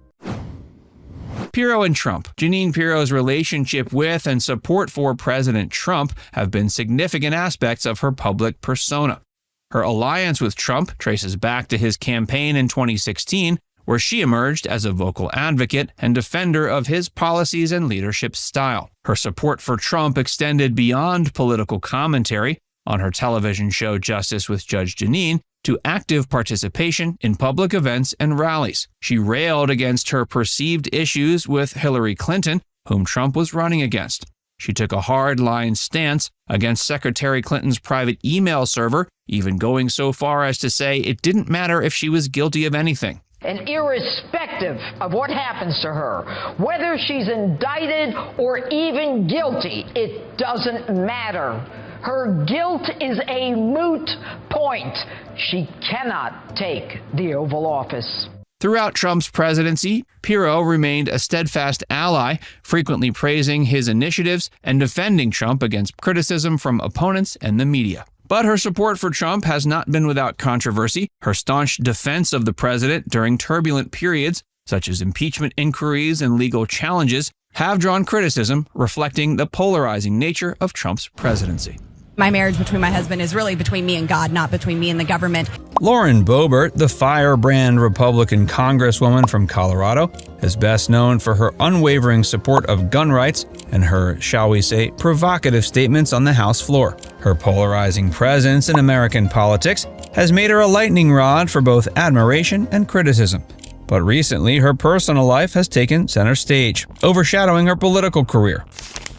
Pirro and Trump. Jeanine Pirro's relationship with and support for President Trump have been significant aspects of her public persona. Her alliance with Trump traces back to his campaign in 2016, where she emerged as a vocal advocate and defender of his policies and leadership style. Her support for Trump extended beyond political commentary on her television show Justice with Judge Jeanine to active participation in public events and rallies. She railed against her perceived issues with Hillary Clinton, whom Trump was running against. She took a hard-line stance against Secretary Clinton's private email server, even going so far as to say it didn't matter if she was guilty of anything. And irrespective of what happens to her, whether she's indicted or even guilty, it doesn't matter. Her guilt is a moot point. She cannot take the Oval Office. Throughout Trump's presidency, Pirro remained a steadfast ally, frequently praising his initiatives and defending Trump against criticism from opponents and the media. But her support for Trump has not been without controversy. Her staunch defense of the president during turbulent periods, such as impeachment inquiries and legal challenges, have drawn criticism, reflecting the polarizing nature of Trump's presidency. My marriage between my husband is really between me and God, not between me and the government. Lauren Boebert, the firebrand Republican congresswoman from Colorado, is best known for her unwavering support of gun rights and her, shall we say, provocative statements on the House floor. Her polarizing presence in American politics has made her a lightning rod for both admiration and criticism. But recently, her personal life has taken center stage, overshadowing her political career.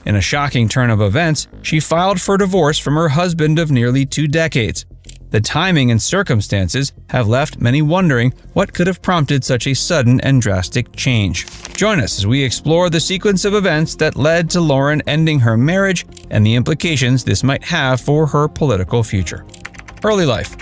In a shocking turn of events, she filed for divorce from her husband of nearly 2 decades. The timing and circumstances have left many wondering what could have prompted such a sudden and drastic change. Join us as we explore the sequence of events that led to Lauren ending her marriage and the implications this might have for her political future. Early life.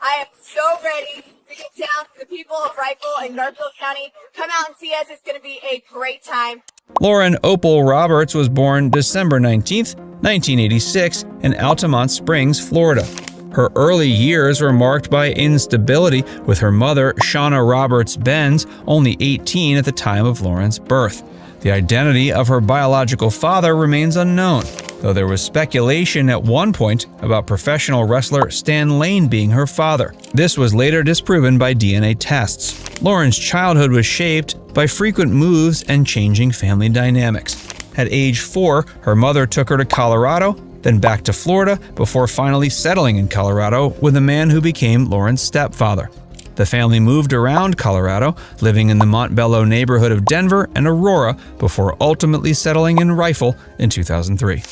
I am so ready to get down to the people of Rifle and Garfield County. Come out and see us. It's going to be a great time. Lauren Opal Roberts was born December 19, 1986, in Altamont Springs, Florida. Her early years were marked by instability, with her mother, Shauna Roberts Benz, only 18 at the time of Lauren's birth. The identity of her biological father remains unknown, though there was speculation at one point about professional wrestler Stan Lane being her father. This was later disproven by DNA tests. Lauren's childhood was shaped by frequent moves and changing family dynamics. At age 4, her mother took her to Colorado, then back to Florida, before finally settling in Colorado with a man who became Lauren's stepfather. The family moved around Colorado, living in the Montbello neighborhood of Denver and Aurora, before ultimately settling in Rifle in 2003.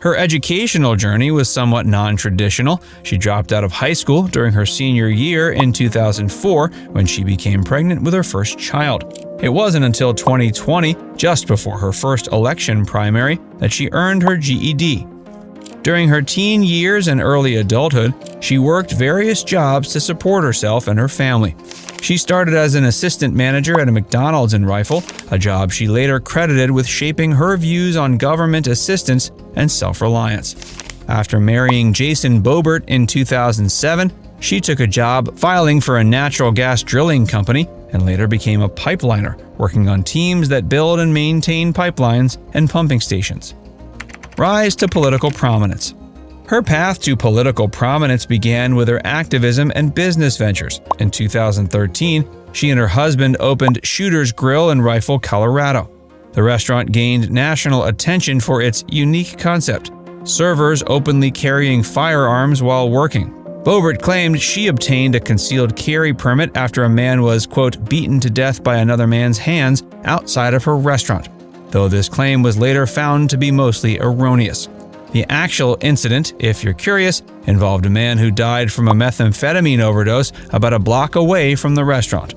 Her educational journey was somewhat non-traditional. She dropped out of high school during her senior year in 2004 when she became pregnant with her first child. It wasn't until 2020, just before her first election primary, that she earned her GED. During her teen years and early adulthood, she worked various jobs to support herself and her family. She started as an assistant manager at a McDonald's in Rifle, a job she later credited with shaping her views on government assistance and self-reliance. After marrying Jason Boebert in 2007, she took a job filing for a natural gas drilling company and later became a pipeliner, working on teams that build and maintain pipelines and pumping stations. Rise to political prominence. Her path to political prominence began with her activism and business ventures. In 2013, she and her husband opened Shooter's Grill in Rifle, Colorado. The restaurant gained national attention for its unique concept: servers openly carrying firearms while working. Boebert claimed she obtained a concealed carry permit after a man was, quote, beaten to death by another man's hands outside of her restaurant, though this claim was later found to be mostly erroneous. The actual incident, if you're curious, involved a man who died from a methamphetamine overdose about a block away from the restaurant.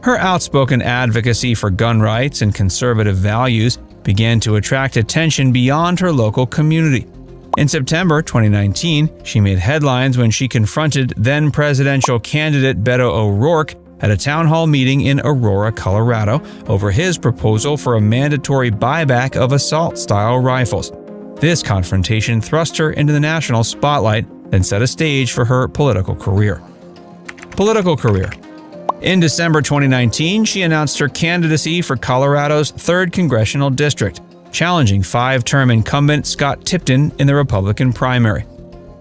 Her outspoken advocacy for gun rights and conservative values began to attract attention beyond her local community. In September 2019, she made headlines when she confronted then-presidential candidate Beto O'Rourke at a town hall meeting in Aurora, Colorado, over his proposal for a mandatory buyback of assault-style rifles. This confrontation thrust her into the national spotlight and set a stage for her political career. In December 2019, she announced her candidacy for Colorado's 3rd Congressional District, challenging 5-term incumbent Scott Tipton in the Republican primary.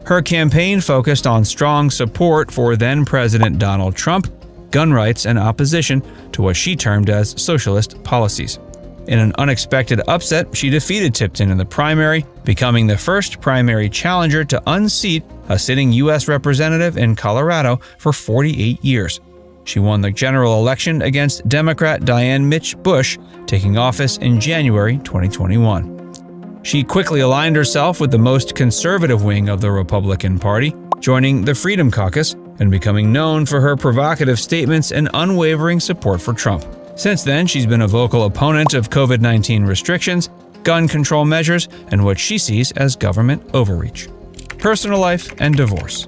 Her campaign focused on strong support for then-President Donald Trump, gun rights, and opposition to what she termed as socialist policies. In an unexpected upset, she defeated Tipton in the primary, becoming the first primary challenger to unseat a sitting U.S. representative in Colorado for 48 years. She won the general election against Democrat Dianne Mitch Bush, taking office in January 2021. She quickly aligned herself with the most conservative wing of the Republican Party, joining the Freedom Caucus and becoming known for her provocative statements and unwavering support for Trump. Since then, she's been a vocal opponent of COVID-19 restrictions, gun control measures, and what she sees as government overreach. Personal life and divorce.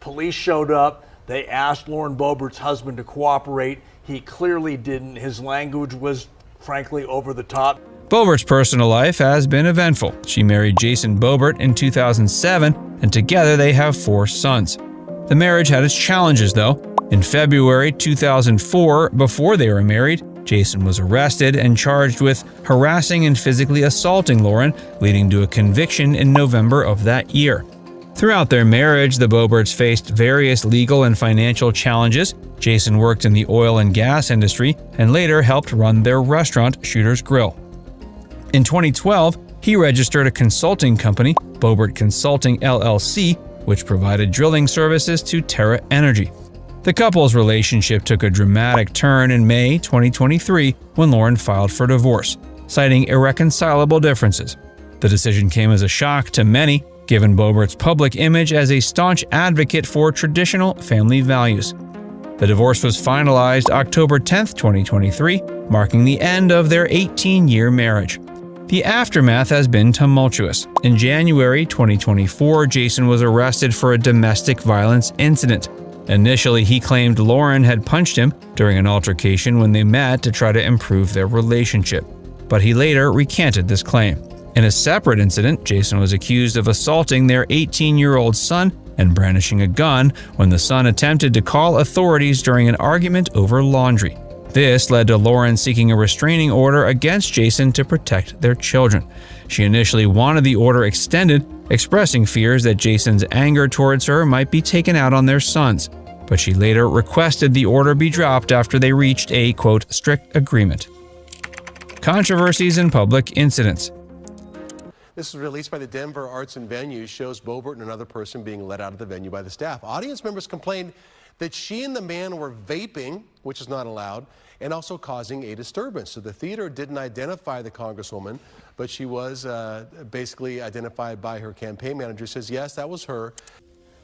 Police showed up. They asked Lauren Boebert's husband to cooperate. He clearly didn't. His language was, frankly, over the top. Boebert's personal life has been eventful. She married Jason Boebert in 2007, and together they have 4 sons. The marriage had its challenges, though. In February 2004, before they were married, Jason was arrested and charged with harassing and physically assaulting Lauren, leading to a conviction in November of that year. Throughout their marriage, the Boeberts faced various legal and financial challenges. Jason worked in the oil and gas industry and later helped run their restaurant, Shooter's Grill. In 2012, he registered a consulting company, Boebert Consulting LLC, which provided drilling services to Terra Energy. The couple's relationship took a dramatic turn in May 2023 when Lauren filed for divorce, citing irreconcilable differences. The decision came as a shock to many, given Boebert's public image as a staunch advocate for traditional family values. The divorce was finalized October 10, 2023, marking the end of their 18-year marriage. The aftermath has been tumultuous. In January 2024, Jason was arrested for a domestic violence incident. Initially, he claimed Lauren had punched him during an altercation when they met to try to improve their relationship, but he later recanted this claim. In a separate incident, Jason was accused of assaulting their 18-year-old son and brandishing a gun when the son attempted to call authorities during an argument over laundry. This led to Lauren seeking a restraining order against Jason to protect their children. She initially wanted the order extended, expressing fears that Jason's anger towards her might be taken out on their sons, but she later requested the order be dropped after they reached a, quote, strict agreement. Controversies and public incidents. This was released by the Denver Arts and Venues, shows Boebert and another person being let out of the venue by the staff. Audience members complained that she and the man were vaping, which is not allowed, and also causing a disturbance. So the theater didn't identify the Congresswoman, but she was basically identified by her campaign manager, says, yes, that was her.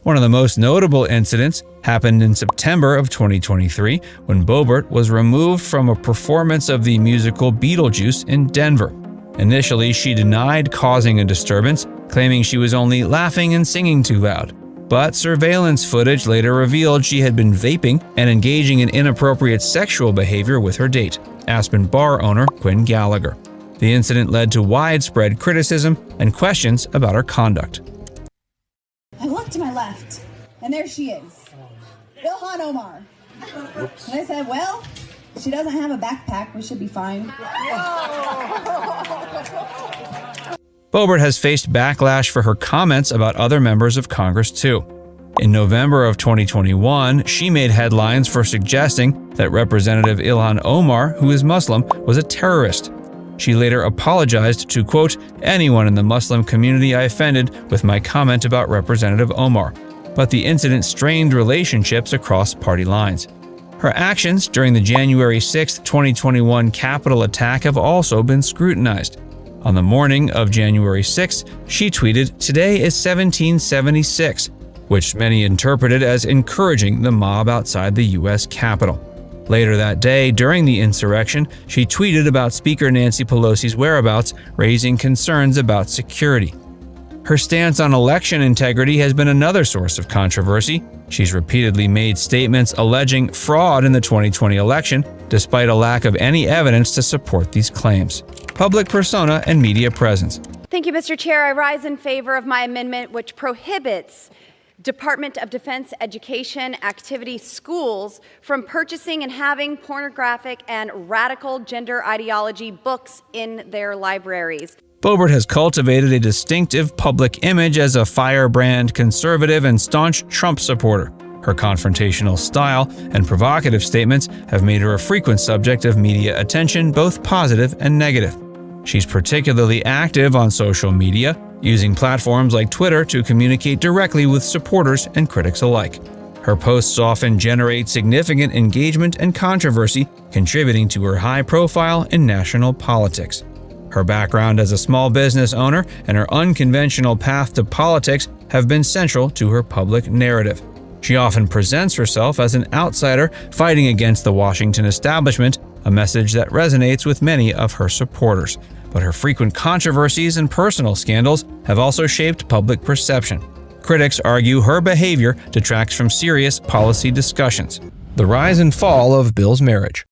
One of the most notable incidents happened in September of 2023 when Boebert was removed from a performance of the musical Beetlejuice in Denver. Initially, she denied causing a disturbance, claiming she was only laughing and singing too loud. But surveillance footage later revealed she had been vaping and engaging in inappropriate sexual behavior with her date, Aspen bar owner Quinn Gallagher. The incident led to widespread criticism and questions about her conduct. I looked to my left, and there she is, Ilhan Omar. Oops. And I said, well, she doesn't have a backpack, we should be fine. Boebert has faced backlash for her comments about other members of Congress too. In November of 2021, she made headlines for suggesting that Representative Ilhan Omar, who is Muslim, was a terrorist. She later apologized to, quote, anyone in the Muslim community I offended with my comment about Representative Omar, but the incident strained relationships across party lines. Her actions during the January 6, 2021 Capitol attack have also been scrutinized. On the morning of January 6, she tweeted, "Today is 1776, which many interpreted as encouraging the mob outside the U.S. Capitol. Later that day, during the insurrection, she tweeted about Speaker Nancy Pelosi's whereabouts, raising concerns about security. Her stance on election integrity has been another source of controversy. She's repeatedly made statements alleging fraud in the 2020 election, despite a lack of any evidence to support these claims. Public persona and media presence. Thank you, Mr. Chair. I rise in favor of my amendment, which prohibits Department of Defense Education Activity schools from purchasing and having pornographic and radical gender ideology books in their libraries. Boebert has cultivated a distinctive public image as a firebrand conservative and staunch Trump supporter. Her confrontational style and provocative statements have made her a frequent subject of media attention, both positive and negative. She's particularly active on social media, using platforms like Twitter to communicate directly with supporters and critics alike. Her posts often generate significant engagement and controversy, contributing to her high profile in national politics. Her Her background as a small business owner and her unconventional path to politics have been central to her public narrative. She often presents herself as an outsider fighting against the Washington establishment, a message that resonates with many of her supporters. But her frequent controversies and personal scandals have also shaped public perception. Critics argue her behavior detracts from serious policy discussions. The rise and fall of Bill's marriage.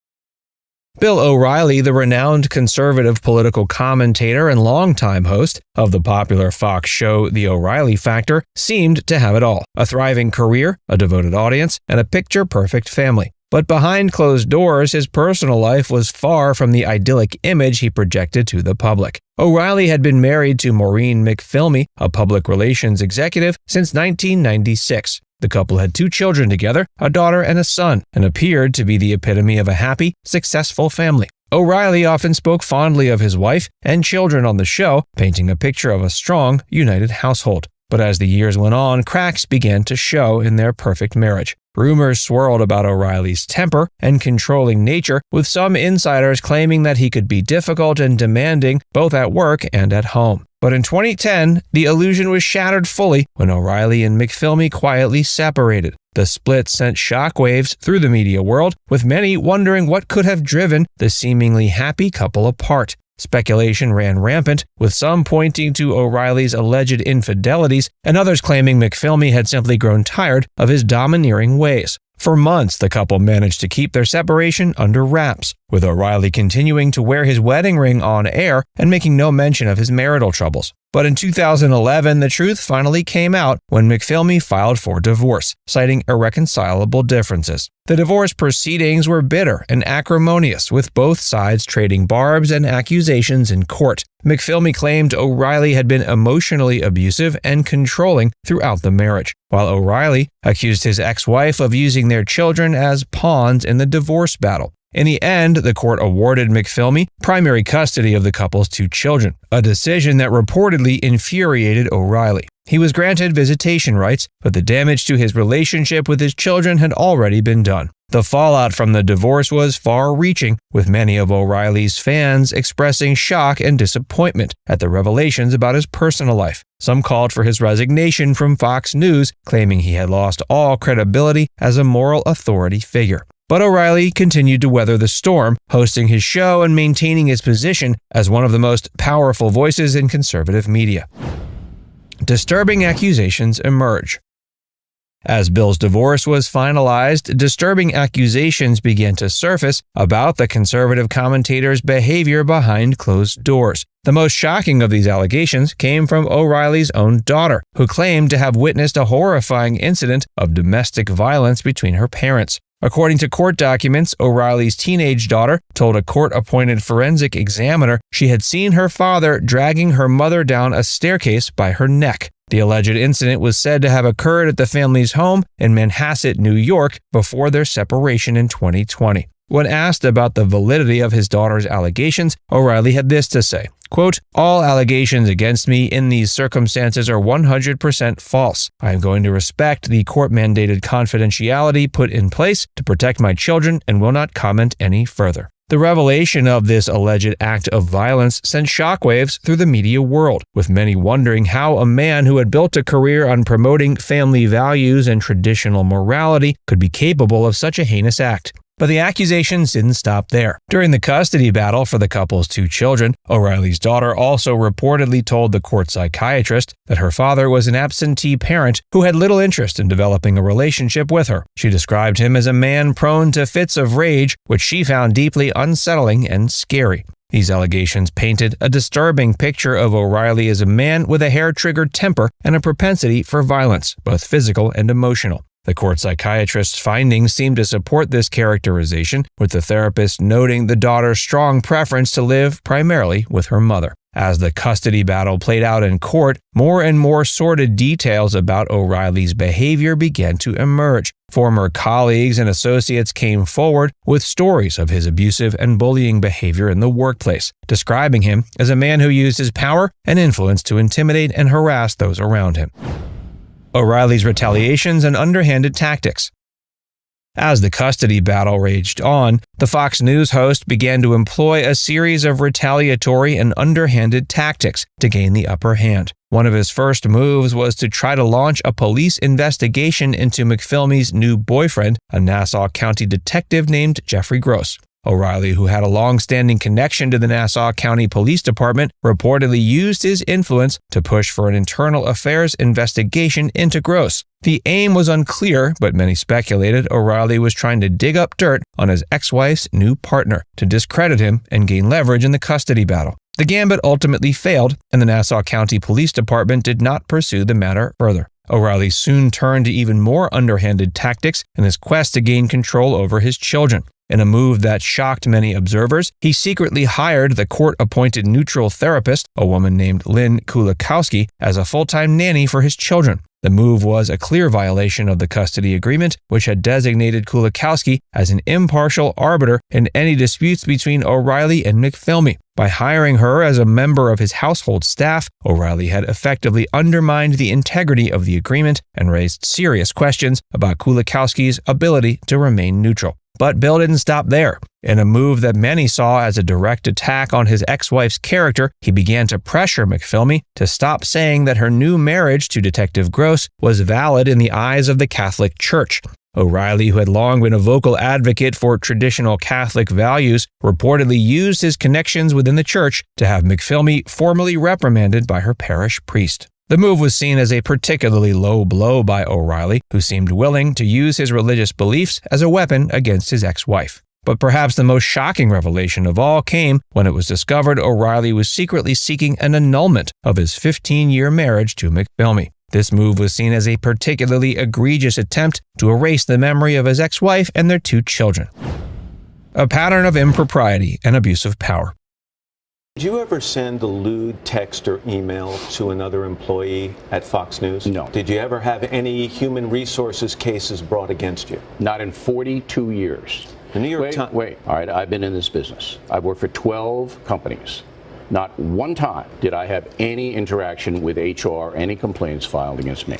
Bill O'Reilly, the renowned conservative political commentator and longtime host of the popular Fox show The O'Reilly Factor, seemed to have it all: a thriving career, a devoted audience, and a picture-perfect family. But behind closed doors, his personal life was far from the idyllic image he projected to the public. O'Reilly had been married to Maureen McPhilmy, a public relations executive, since 1996. The couple had 2 children together, a daughter and a son, and appeared to be the epitome of a happy, successful family. O'Reilly often spoke fondly of his wife and children on the show, painting a picture of a strong, united household. But as the years went on, cracks began to show in their perfect marriage. Rumors swirled about O'Reilly's temper and controlling nature, with some insiders claiming that he could be difficult and demanding both at work and at home. But in 2010, the illusion was shattered fully when O'Reilly and McPhilmy quietly separated. The split sent shockwaves through the media world, with many wondering what could have driven the seemingly happy couple apart. Speculation ran rampant, with some pointing to O'Reilly's alleged infidelities and others claiming McPhilmy had simply grown tired of his domineering ways. For months, the couple managed to keep their separation under wraps, with O'Reilly continuing to wear his wedding ring on air and making no mention of his marital troubles. But in 2011, the truth finally came out when McPhilmy filed for divorce, citing irreconcilable differences. The divorce proceedings were bitter and acrimonious, with both sides trading barbs and accusations in court. McPhilmy claimed O'Reilly had been emotionally abusive and controlling throughout the marriage, while O'Reilly accused his ex-wife of using their children as pawns in the divorce battle. In the end, the court awarded McPhilmy primary custody of the couple's 2 children, a decision that reportedly infuriated O'Reilly. He was granted visitation rights, but the damage to his relationship with his children had already been done. The fallout from the divorce was far-reaching, with many of O'Reilly's fans expressing shock and disappointment at the revelations about his personal life. Some called for his resignation from Fox News, claiming he had lost all credibility as a moral authority figure. But O'Reilly continued to weather the storm, hosting his show and maintaining his position as one of the most powerful voices in conservative media. Disturbing accusations emerge. As Bill's divorce was finalized, disturbing accusations began to surface about the conservative commentator's behavior behind closed doors. The most shocking of these allegations came from O'Reilly's own daughter, who claimed to have witnessed a horrifying incident of domestic violence between her parents. According to court documents, O'Reilly's teenage daughter told a court-appointed forensic examiner she had seen her father dragging her mother down a staircase by her neck. The alleged incident was said to have occurred at the family's home in Manhasset, New York, before their separation in 2020. When asked about the validity of his daughter's allegations, O'Reilly had this to say, quote, "All allegations against me in these circumstances are 100% false. I am going to respect the court-mandated confidentiality put in place to protect my children and will not comment any further." The revelation of this alleged act of violence sent shockwaves through the media world, with many wondering how a man who had built a career on promoting family values and traditional morality could be capable of such a heinous act. But the accusations didn't stop there. During the custody battle for the couple's 2 children, O'Reilly's daughter also reportedly told the court psychiatrist that her father was an absentee parent who had little interest in developing a relationship with her. She described him as a man prone to fits of rage, which she found deeply unsettling and scary. These allegations painted a disturbing picture of O'Reilly as a man with a hair-triggered temper and a propensity for violence, both physical and emotional. The court psychiatrist's findings seemed to support this characterization, with the therapist noting the daughter's strong preference to live primarily with her mother. As the custody battle played out in court, more and more sordid details about O'Reilly's behavior began to emerge. Former colleagues and associates came forward with stories of his abusive and bullying behavior in the workplace, describing him as a man who used his power and influence to intimidate and harass those around him. O'Reilly's retaliations and underhanded tactics. As the custody battle raged on, the Fox News host began to employ a series of retaliatory and underhanded tactics to gain the upper hand. One of his first moves was to try to launch a police investigation into McPhilmy's new boyfriend, a Nassau County detective named Jeffrey Gross. O'Reilly, who had a long-standing connection to the Nassau County Police Department, reportedly used his influence to push for an internal affairs investigation into Gross. The aim was unclear, but many speculated O'Reilly was trying to dig up dirt on his ex-wife's new partner to discredit him and gain leverage in the custody battle. The gambit ultimately failed, and the Nassau County Police Department did not pursue the matter further. O'Reilly soon turned to even more underhanded tactics in his quest to gain control over his children. In a move that shocked many observers, he secretly hired the court-appointed neutral therapist, a woman named Lynn Kulikowski, as a full-time nanny for his children. The move was a clear violation of the custody agreement, which had designated Kulikowski as an impartial arbiter in any disputes between O'Reilly and McPhilmy. By hiring her as a member of his household staff, O'Reilly had effectively undermined the integrity of the agreement and raised serious questions about Kulikowski's ability to remain neutral. But Bill didn't stop there. In a move that many saw as a direct attack on his ex-wife's character, he began to pressure McPhilmy to stop saying that her new marriage to Detective Gross was valid in the eyes of the Catholic Church. O'Reilly, who had long been a vocal advocate for traditional Catholic values, reportedly used his connections within the church to have McPhilmy formally reprimanded by her parish priest. The move was seen as a particularly low blow by O'Reilly, who seemed willing to use his religious beliefs as a weapon against his ex-wife. But perhaps the most shocking revelation of all came when it was discovered O'Reilly was secretly seeking an annulment of his 15-year marriage to McPhilmy. This move was seen as a particularly egregious attempt to erase the memory of his ex-wife and their 2 children. A pattern of impropriety and abuse of power. Did you ever send a lewd text or email to another employee at Fox News? No. Did you ever have any human resources cases brought against you? Not in 42 years. The New York Times. Wait. All right, I've been in this business. I've worked for 12 companies. Not one time did I have any interaction with HR, any complaints filed against me.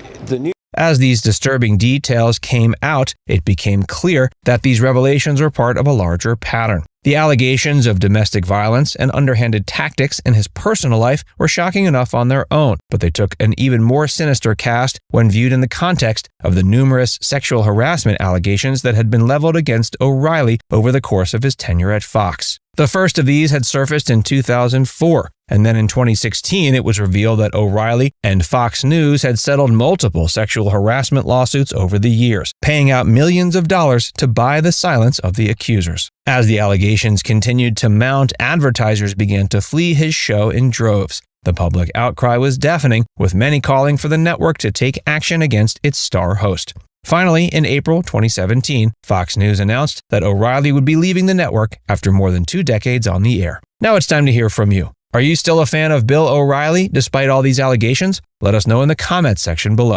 As these disturbing details came out, it became clear that these revelations were part of a larger pattern. The allegations of domestic violence and underhanded tactics in his personal life were shocking enough on their own, but they took an even more sinister cast when viewed in the context of the numerous sexual harassment allegations that had been leveled against O'Reilly over the course of his tenure at Fox. The first of these had surfaced in 2004, and then in 2016 it was revealed that O'Reilly and Fox News had settled multiple sexual harassment lawsuits over the years, paying out millions of dollars to buy the silence of the accusers. As the allegations continued to mount, advertisers began to flee his show in droves. The public outcry was deafening, with many calling for the network to take action against its star host. Finally, in April 2017, Fox News announced that O'Reilly would be leaving the network after more than 2 decades on the air. Now it's time to hear from you. Are you still a fan of Bill O'Reilly despite all these allegations? Let us know in the comments section below.